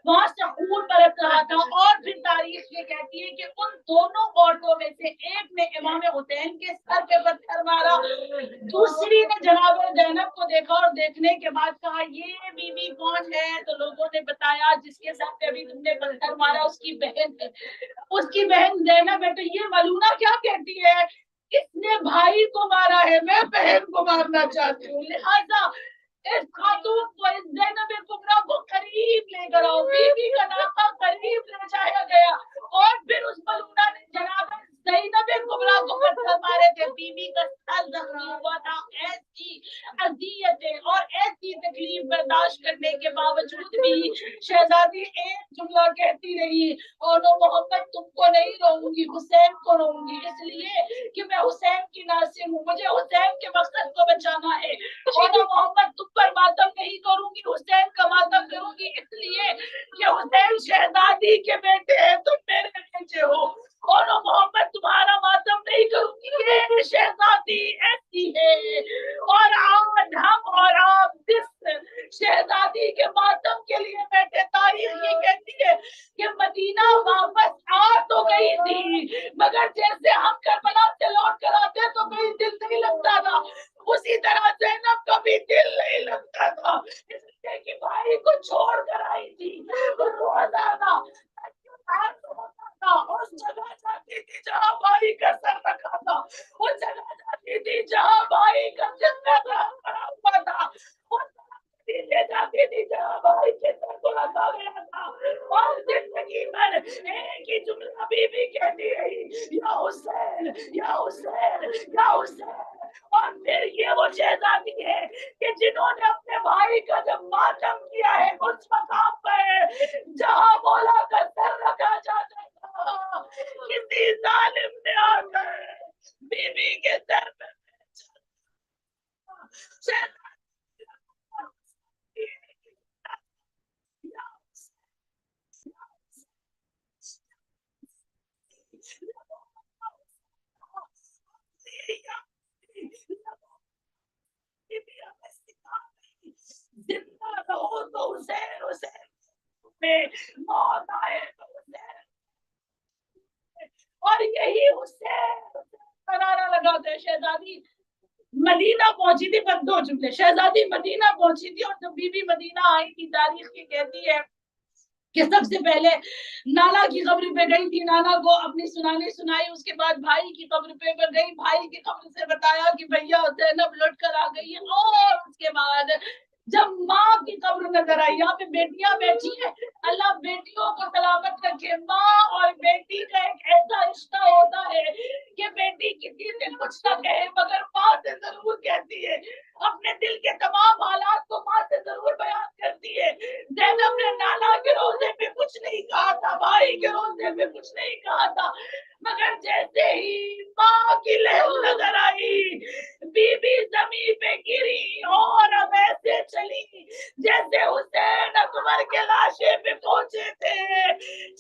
وہاں سے خون برس رہا تھا اور پھر تاریخ یہ کہتی ہے کہ ان دونوں عورتوں میں سے ایک نے امام حسین کے سر پہ پتھر مارا دوسری نے جناب زینب کو دیکھا اور دیکھنے کے بعد کہا یہ بی بی کون ہے تو لوگوں نے بتایا جس کے ساتھ ابھی تم نے پتھر مارا اس کی بہن ہے اس کی بہن زینب ہے تو یہ ملونہ کیا کہتی ہے اس نے بھائی کو مارا ہے میں بہن کو مارنا چاہتی ہوں لہذا اس خاتون کو اس زینب کبریٰ کو قریب لے کر آؤ بی بی کا ناقہ قریب لے جایا گیا اور پھر اس ملونہ نے جناب زینب کبریٰ کو پتھر مارے تھے بی بی کا سر زخمی ہوا تھا ایسی اذیتیں اور ایسی تکلیف برداشت کرنے کے باوجود بھی شہزادی ایک جملہ کہتی رہی اور محمد تم کو نہیں رہوں گی حسین کو رہوں گی اس لیے کہ میں حسین کی ناصر ہوں مجھے حسین کے مقصد کو بچانا ہے اور محمد تم پر ماتم نہیں کروں گی حسین کا ماتم کروں گی اس لیے کہ حسین شہزادی کے بیٹے ہیں تم میرے بیٹے ہو اور محمد تمہارا ماتم نہیں کروں گی یہ شہزادی ایسی ہے اور آج ہم اور آپ جس شہزادی کے ماتم کے لیے بیٹھے تاریخ یہ کہتی ہے کہ مدینہ واپس آ تو گئی تھی مگر جیسے ہم کربلا سے لوٹ کر آتے تو کوئی دل نہیں لگتا تھا اسی طرح زینب کا بھی دل نہیں لگتا تھا اس لیے کہ بھائی کو چھوڑ کر آئی تھی روزانہ اس جگہ جاتی تھی جہاں بھائی کا سر رکھا تھا اس جگہ جاتی تھی جہاں بھائی کا جسم پڑا ہوا تھا جاتی تھی جہاں بھائی کے سر کو رکھا گیا تھا اور زندگی میں ایک ہی جملہ بی بی کہتی رہی یا حسین یا حسین یا حسین اور پھر یہ وہ شہزادی ہے کہ جنہوں نے اپنے بھائی کا جب ماتم کیا ہے اس مقام پر جہاں مولا کا سر رکھا جاتا تھا کسی ظالم نے آ کر بی بی کے سر پہ زندہ رہو تو حسین حسین میں موت آئے تو حسین اور اور یہی حسین نعرہ لگاتے ہیں. شہزادی مدینہ پہنچی تھی، بس 2 جملے. شہزادی مدینہ پہنچی تھی اور جب بی بی مدینہ آئی تھی، تاریخ کی کہتی ہے کہ سب سے پہلے نانا کی قبر پہ گئی تھی، نانا کو اپنی سنائی. اس کے بعد بھائی کی قبر پہ گئی، بھائی کی قبر سے بتایا کہ بھیا زینب لوٹ کر آ گئی ہے. اور اس کے بعد جب ماں کی قبر نظر آئی، یہاں پہ بیٹیاں بیٹھی ہیں، اللہ بیٹیوں کو سلامت رکھے. ماں اور بیٹی کا ایک ایسا رشتہ ہوتا ہے کہ بیٹی کسی سے کچھ نہ کہے مگر ماں سے ضرور کہتی ہے، اپنے دل کے تمام حالات کو ماں سے ضرور بیان کرتی ہے. زینب نے نانا کے روزے پہ کچھ نہیں کہا تھا، بھائی کے روزے پہ کچھ نہیں کہا تھا، مگر جیسے ہی ماں کی لہو نظر آئی، بی بی زمین پہ گری اور اب ایسے چلی جیسے حسین اکبر کے لاشے پہ پہنچے تھے.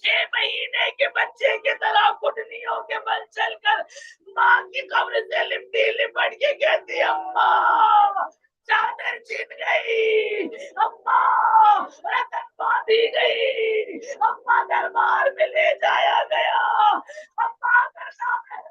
6 مہینے کے بچے کی طرح گھٹنیوں کے بل چل کر ماں کی قبر سے لپٹی لپٹ کے کہتی اماں چادر چھن گئی، اماں رتن باندھی گئی، اماں دربار میں لے جایا گیا، اماں کا نام ہے.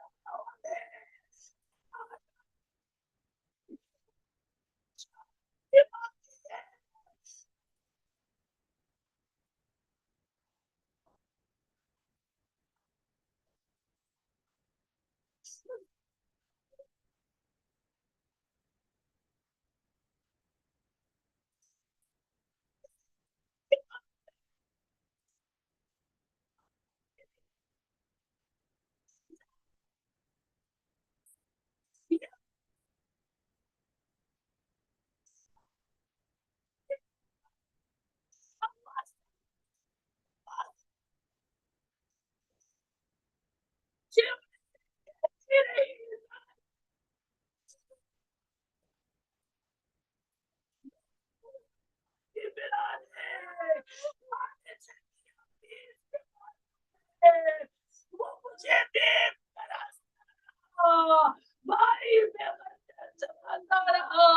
وہ مجھے دیکھ کر ہنسا، بھائی میں منظر سنبھالتا رہا،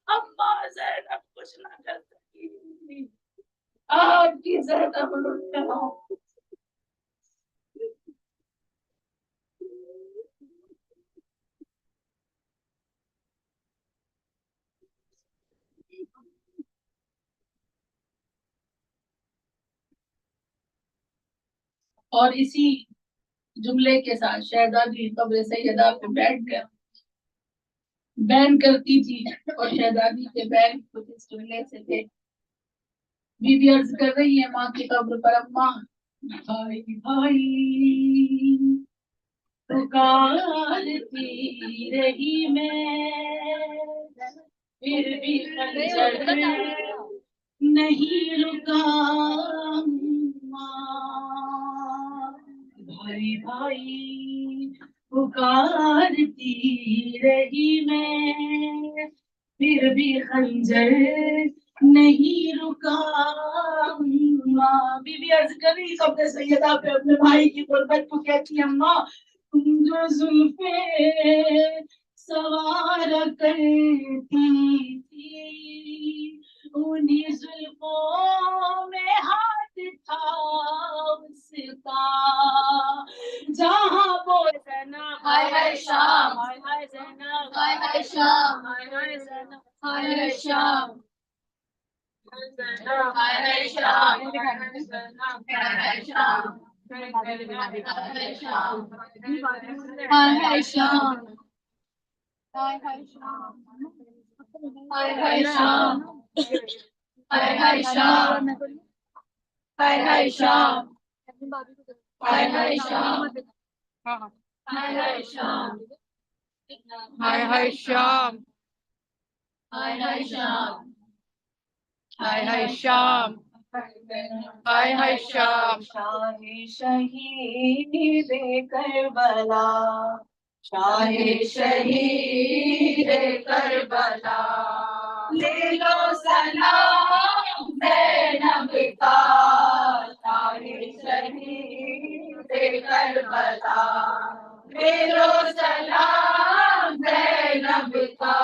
اماں زینب کچھ نہ کر سکی، آج کی زینب لٹ گیا. اور اسی جملے کے ساتھ شہزادی قبر سیدہ پہ بیٹھ کر بین کرتی تھی، اور شہزادی کے بین کچھ اس جملے سے تھے. بی بی عرض کر رہی ہے ماں کی قبر پر، اماں بھائی بھائی پکارتی رہی میں، پھر بھی خنجر نہیں رکا ماں. بھائی بھائی پکارتی رہی میں، پھر بھی خنجر نہیں رکا ماں. بی بی عرض کر رہی قبر سیدہ پہ اپنے بھائی کی غربت کو کہتی ہے اماں تم جو زلفیں سوار کرتی تھی، انہیں زلفوں میں ہاتھ تھا اس کا جہاں بول زینب ہائے ہائے شام، ہائے ہائے زینب ہائے ہائے شام، ہائے ہائے زینب ہائے ہائے شام، ہائے ہائے شام، ہائے ہائے شام، ہائے ہائے شام، ہائے ہائے شام، ہائے ہائے شام، ہائے ہائے شام، ہائے ہائے شام، ہائے ہائے شام، ہائے ہائے شام، ہائے ہائے شام، ہائے ہائے شام، ہائے ہائے شام، ہائے ہائے شام، ہائے ہائے شام. شاہ شہید کربلا، شاہ شہید کربلا، لے لو سلام زینب کا، شاہ شہید کربلا، لے لو سلام زینب کا،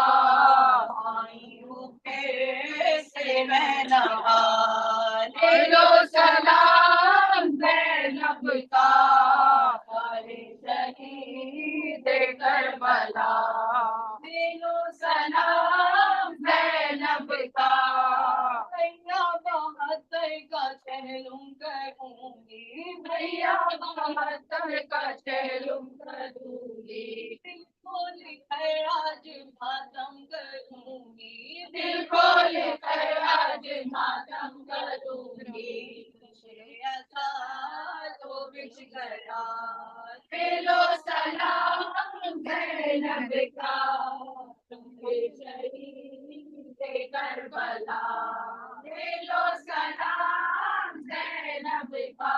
آئی ہوں پھر سے میں نہا، لے لو سلام زینب کا، کربلا دے لو سلام زینب کا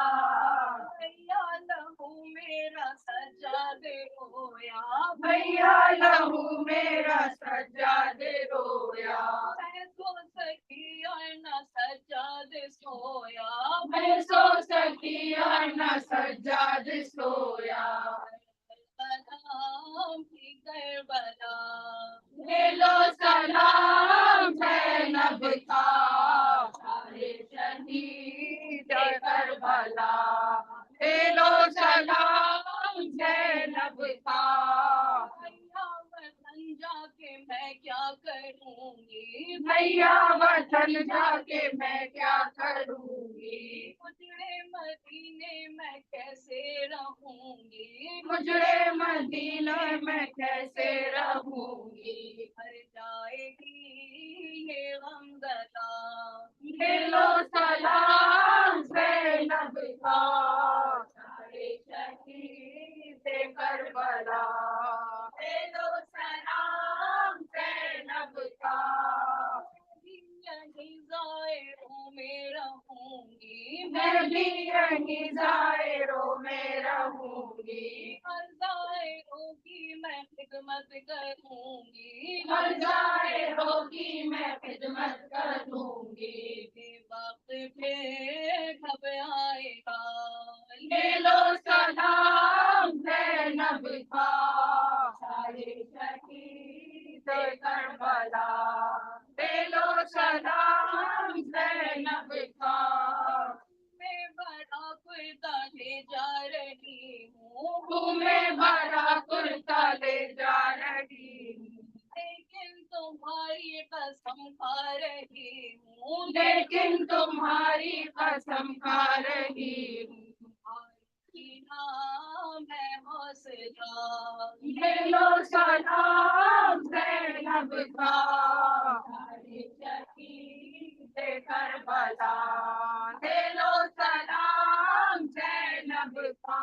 بھیا لہو میرا سجاد رویا بھیا لہو میرا سجاد رویا میں سو سکی اور نہ سجاد سویا میں سو سکی اور نہ سجاد سویا سلام کی کربلا دے لو سلام زینب کا سارے شہید کربلا دے لو سلام زینب کا وطن جا کے میں کیا کروں گی بھیا وطن جا کے میں کیا کروں گی اجڑے مدینے میں کیسے رہوں گی اجڑے مدینے میں کیسے رہوں گی ہر جائے گی یہ غمزدہ دے لو سلام زینب کا سارے شہید کربلا دے لو سلام زینب کا یہیں زائروں میں رہوں گی میں بھی یہیں زائروں میں رہوں گی ہر زائروں کی میں خدمت کروں گی ہر زائروں کی میں خدمت کروں گی وقت پہ کب آئے گا لے لو سلام زینب کا سارے شہید کربلا دے لو سلام زینب کا میں بڑا کرتا لے جا رہی ہوں تمہیں بڑا کرتا لے جا رہی ہوں لیکن تمہاری قسم کھا رہی ہوں لیکن تمہاری قسم کھا رہی ہوں نام ہے حوصلہ دے لو سلام زینب کا سارے شہید کربلا دے لو سلام زینب کا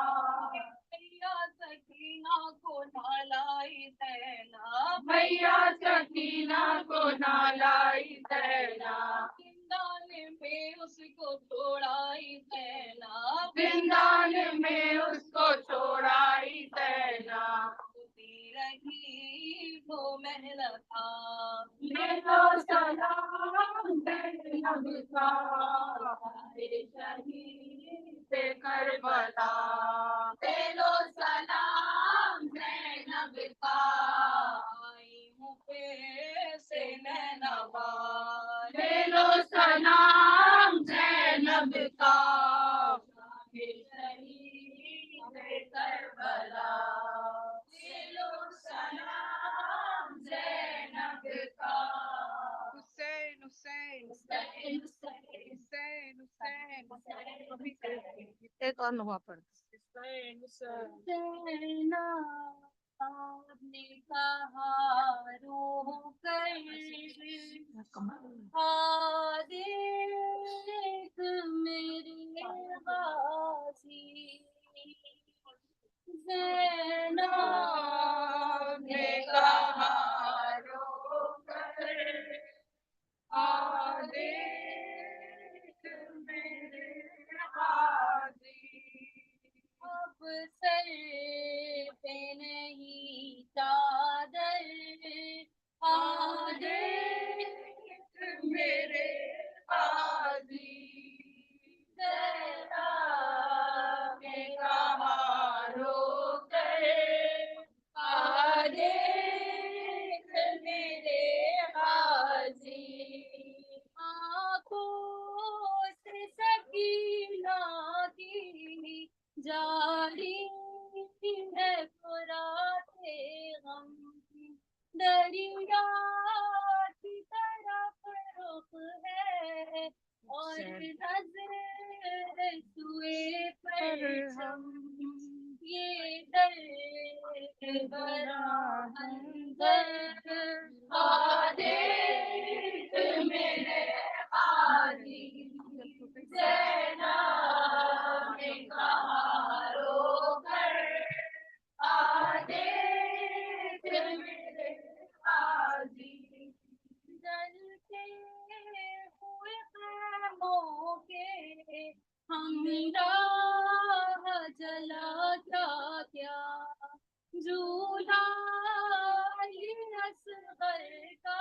بھیا سکینہ کو نہ لائی زینب بھیا سکینہ کو نہ لائی زینب زندان میں اس کو چھوڑائی زینب زندان میں اس کو چھوڑائی زینب ہوتی رہی وہ محنتا لے لو سلام زینب کا سارے شہید کربلا دے لو سلام زینب کا آئی ہوں پھر سے نینوار لے لو سلام زینب کا سارے شہید کربلا دے لو سلام زینب کا حسین حسین حسین حسین حسین ایک اور نغمہ پڑھ حسین حسین زینب آپ نے کہا روح کر دیکھ میرے غازی زینب نے کہا رو کر دیکھ میرے غازی اب سر پہ نہیں چادر دیکھ میرے ہم راہ جلاتا کیا جھولا علی اصغر کا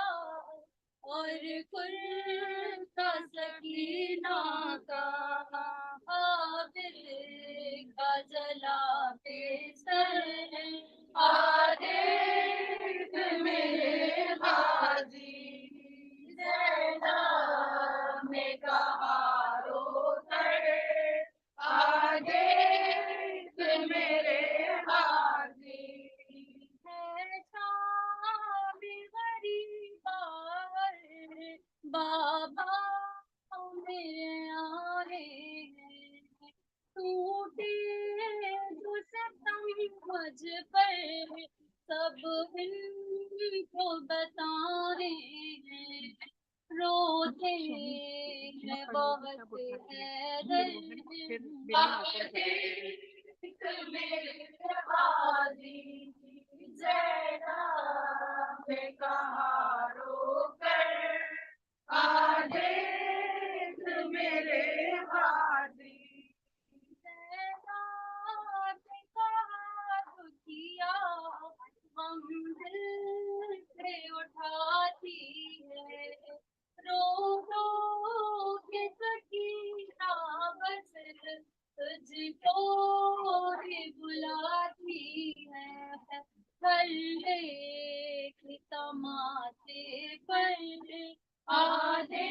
اور کرتا سکینہ کا عابد کا جلاتے سر عارف میرے غازی زینب نے کہا رو کر آگے میرے غازی ہے شام غریب بابا میرے آئے ہیں ٹوٹے جو ستم مجھ پر سب ان کو بتائے ہیں روتے ہیں بہت حیدر میرے غازی زینب نے کہا رو کر آگے میرے غازی زینب نے کہا دکھیا غم دل سے اٹھاتی ہے رو رو کے سکینہ بس تجھ کو ہی بلاتی ہے ہر ایک تماچے پر آدھے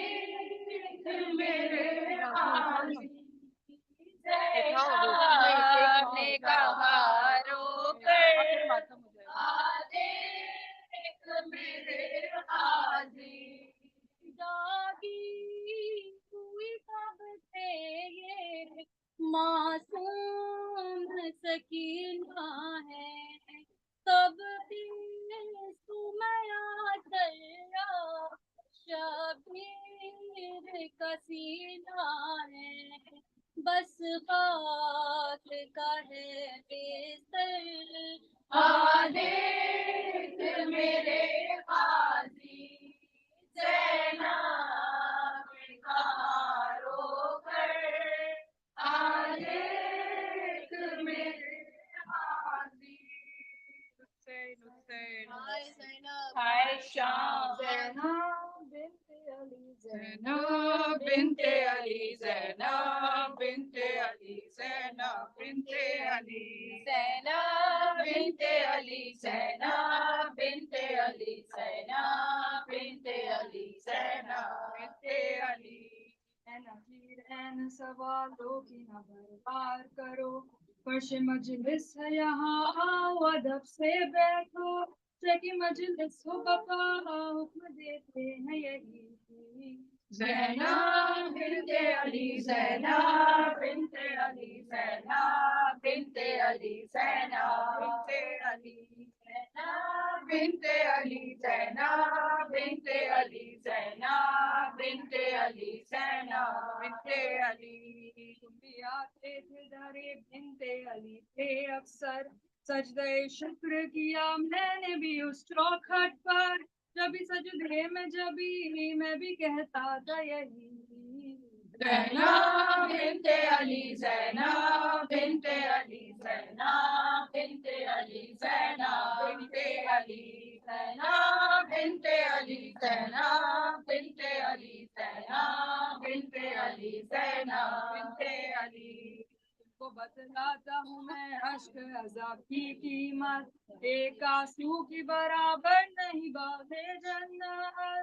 میرے غازی زینب نے کہا رو کر آدھے میرے غازی جاگی ہوئی کب سے یہ معصوم سکینہ ہے کب بھی سمیا دریا شبیر کا سینہ ہے بس خاک کا ہے بستر آدھے میرے غازی زینب نے کہا رو کر آدھے میرے غازی ہائے شام زینب بنت علی زینب بنت علی زینب بنت علی زینب بنت علی زینب بنت علی زینب بنت علی زینب بنت علی اے نذیر اے سوالوں کی نہ برباد کرو فرش مجلس ہے یہاں آؤ ادب سے بیٹھو کی مجلس ہو بقا حکم دیتے ہیں یہی زینب بنت علی زینب بنت علی زینب بنت علی زینب بنت علی زینب بنت علی زینب بنت علی زینب بنت علی زینب بنت علی تم بھی آتے تھے درے بنت علی تھے اکثر سجدہ شکر کیا میں نے بھی اس چوکھٹ پر جبھی سجدے میں جبھی میں بھی کہتا تھا یہی زینب بنت علی زینب بنت علی زینب بنت علی زینب بنت علی زینب بنت علی زینب بنت علی زینب بنت علی زینب بنت علی کو بتلاتا ہوں میں اشک عذاب کی قیمت ایک آنسو کی برابر نہیں باغ جنت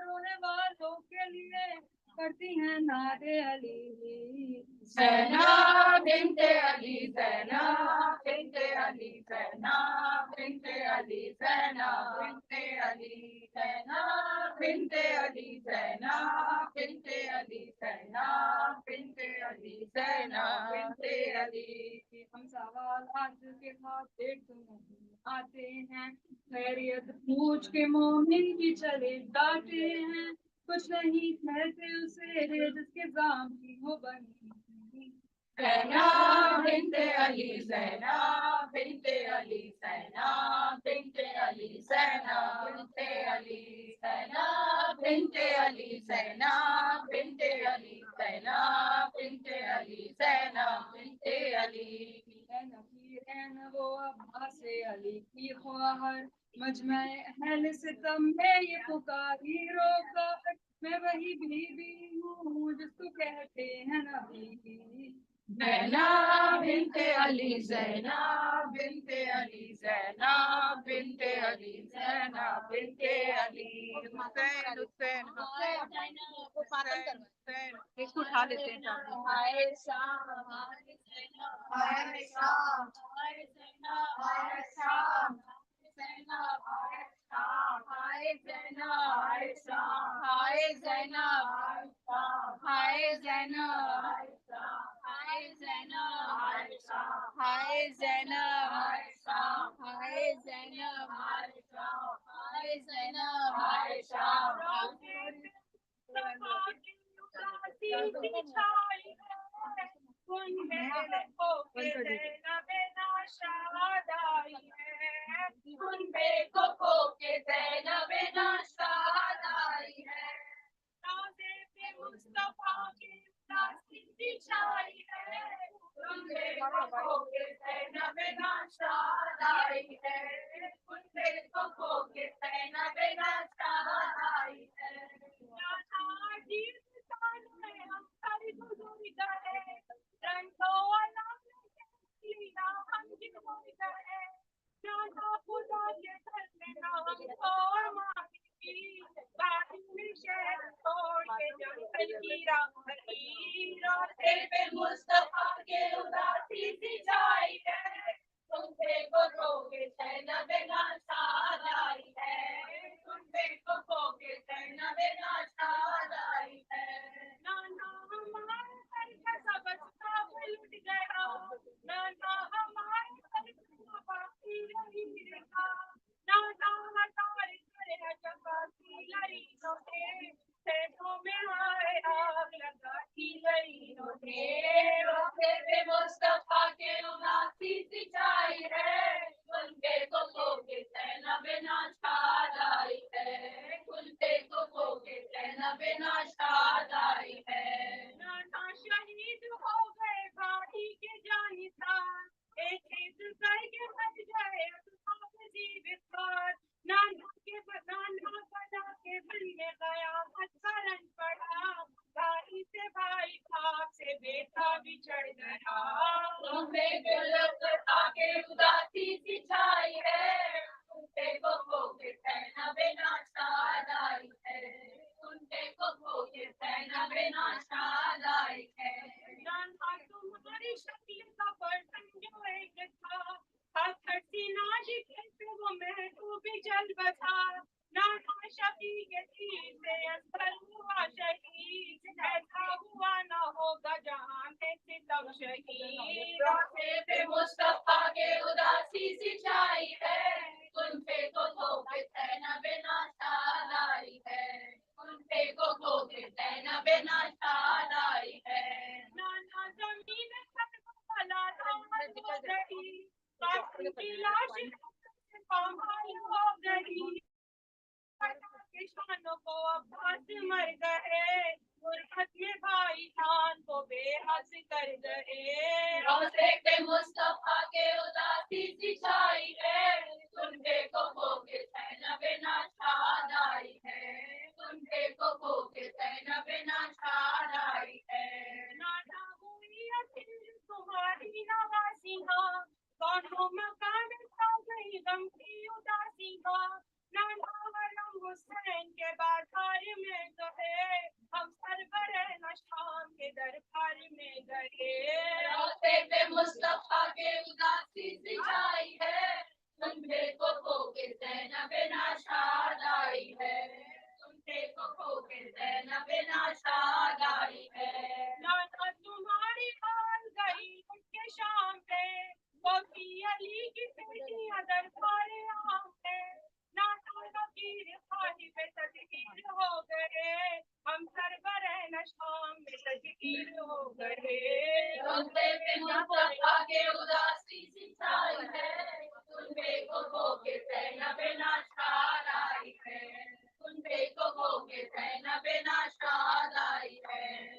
رونے والوں کے لیے کرتی ہیں ناد علی زینب بنت علی زینب بنت علی زینب بنت علی زینب بنت علی زینب بنت علی زینب بنت علی زینب بنت علی زینب بنت علی ہم سوال آج کے خاطر تمہیں آتے ہیں خیریت پوچھ کے مومن کی چلے ڈاٹے ہیں کچھ نہیں کہتے اسے جس کے زام کی ہو بنی زینب بنت علی زینب بنت علی زینب بنت علی زینب بنت علی زینب بنت علی زینب بنت علی زینب بنت علی زینب بنت علی نفیرین وہ عباس علی کی خواہر مجمع اہل ستم میں یہ پکاری روکا میں وہی بی بی ہوں جس کو کہتے ہیں نبی زینب بنت علی زینب بنت علی زینب بنت علی زینب بنت علی حسین حسین حسین اس کو اٹھا لیتے ہیں ہائے شام ہائے زینب ہائے شام ہائے زینب ہائے شام زینب ہائے زینب ہائے شام ہائے زینب ہائے زینب ہائے زینب ہائے شام ہائے زینب ہائے شام ہائے زینب ہائے شام ہائے زینب ہائے شام ان بے کو کھو کے زینب ناشاد آئی ہے تازے پہ مصطفیٰ کی لاسی بچھائی ہے ان بے کو کھو کے زینب ناشاد آئی ہے ان بے کو کھو کے زینب ناشاد آئی ہے مصطفیٰ کے اداسی سچائی ہے تم پہ کو کھو کے زینب ناشاد آئی ہے تم پہ کو کھو کے زینب ناشاد آئی ہے نانا ہمارے سر کا سبق خواب لٹ گیا نانا ہمارے سر کا باقی نہیں رہا نانا ہمارے سر کا باقی لڑیوں سے سینوں میں آئے آگ لگاتی لڑیوں نے روزے پہ مصطفیٰ کے اداسی سچائی ہے ان پہ کو کھو کے زینب ناشاد آئی ہے ان پہ کو کھو کے زینب ناشاد آئی ہے نانا شہید ہو گئے بھائی کے جانثار ایک ایک کر کے بچ گئے اصحاب زیبکار نانا بنا کے بننے قیامت کا رنگ پڑا بھائی سے بھائی باپ سے بیٹا بچھڑ گیا تمہیں گلت کے اداسی سچائی ہے ان پہ کو کھو کے زینب ناشاد آئی ہے ان پہ کو کھو کے زینب ناشاد آئی ہے نانا تمہاری شکل کا برتن جو ایک تھا پتھر سی نازک پہ وہ محبوب جل بسا نانا شفیع کے تیر سے اصغر ہوا شہید ایسا ہوا نہ ہوگا جہاں میں ستم شہید روزے پہ مصطفیٰ کے اداسی سچائی ہے ان پہ کو کھو کے زینب ناشاد آئی ہے ان پہ کو کھو کے زینب ناشاد آئی ہے نانا زمین کربلا رام ہو گئی قاسم کی لاش پامال ہو گئی کے شانوں کو عباس مر گئے غربت میں بھائی جان کو بے حس کر گئے روزے پہ مصطفیٰ کے اداسی سچائی ہے ان پہ کو کھو کے زینب ناشاد آئی ہے ان پہ کو کھو کے زینب ناشاد آئی ہے نانا ہوئی اسیر تمہاری نواسی ہاں کونوں مکان کھا گئی غم کی اداسی ہاں نانا حرم حسین کے بازار میں گئے ہم سرور نشام کے دربار میں گئے روزے پہ مصطفیٰ کے اداسی سچائی ہے ان پہ کو کھو کے زینب ناشاد آئی ہے ان پہ کو کھو کے زینب ناشاد آئی ہے نانا تمہاری حال گئی ان کے شام پہ وفی علی کی بیٹیاں دربار عام پہ نانا فقیر خالی پہ تدبیر ہو گئے ہم سرور نشام میں تدبیر ہو گئے روزے پہ مصطفیٰ کے اداسی سچائی ہے ان پہ کو کھو کے زینب ناشاد آئی ہے ان پہ کو کھو کے زینب ناشاد آئی ہے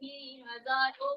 3000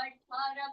18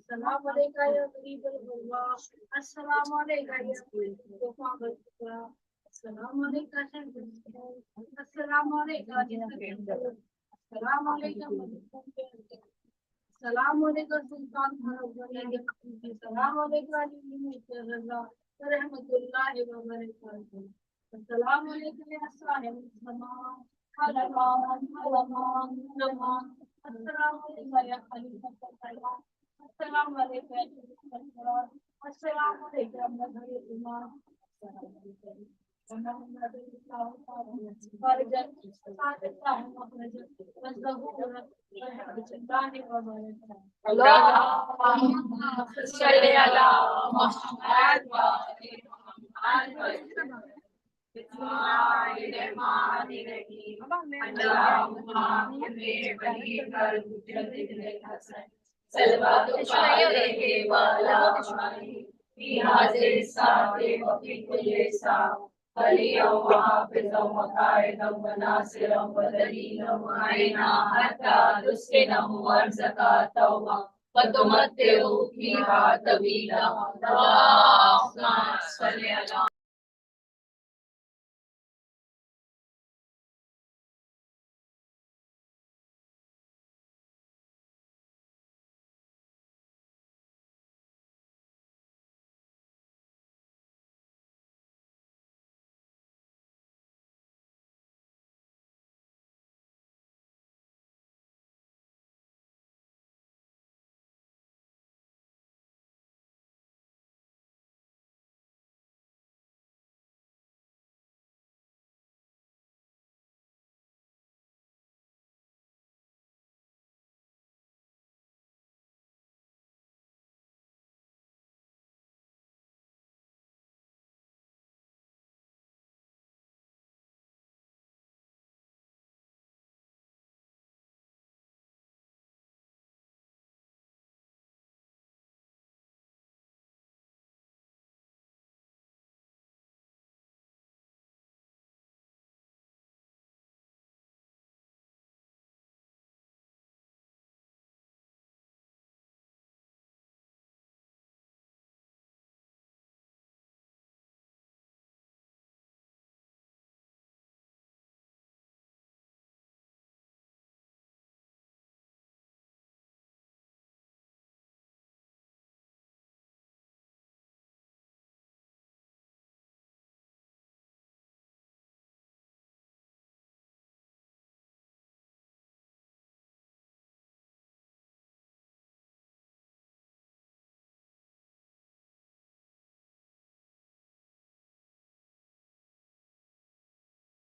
السلام علیکم یا غریب الغربا، السلام علیکم یا وفا بلکہ، السلام علیکم، السلام علیکم، السلام علیکم، السلام علیکم سلطان السلام علیکم رضا رحمۃ اللہ وبرکاتہ۔ السلام علیکم یا صاحب الزمان علمان علمان علمان السلام علیکم یا خلیفۃ اللہ السلام علیکم یا خلیفۃ اللہ السلام علیکم یا مظہر ایمان اللهم صل على محمد وآل محمد. بسم الله الرحمن الرحيم. اللهم اغفر ولي الجدد الحسن صلواتك عليه وعلى آله في هذه الساعة وفي كل ساعة وليا وحافظا وقائدا وناصرا ودليلا وعينا حتى تسكنه أرزك توبا وتمتعه فيها طويلا. اللهم صل على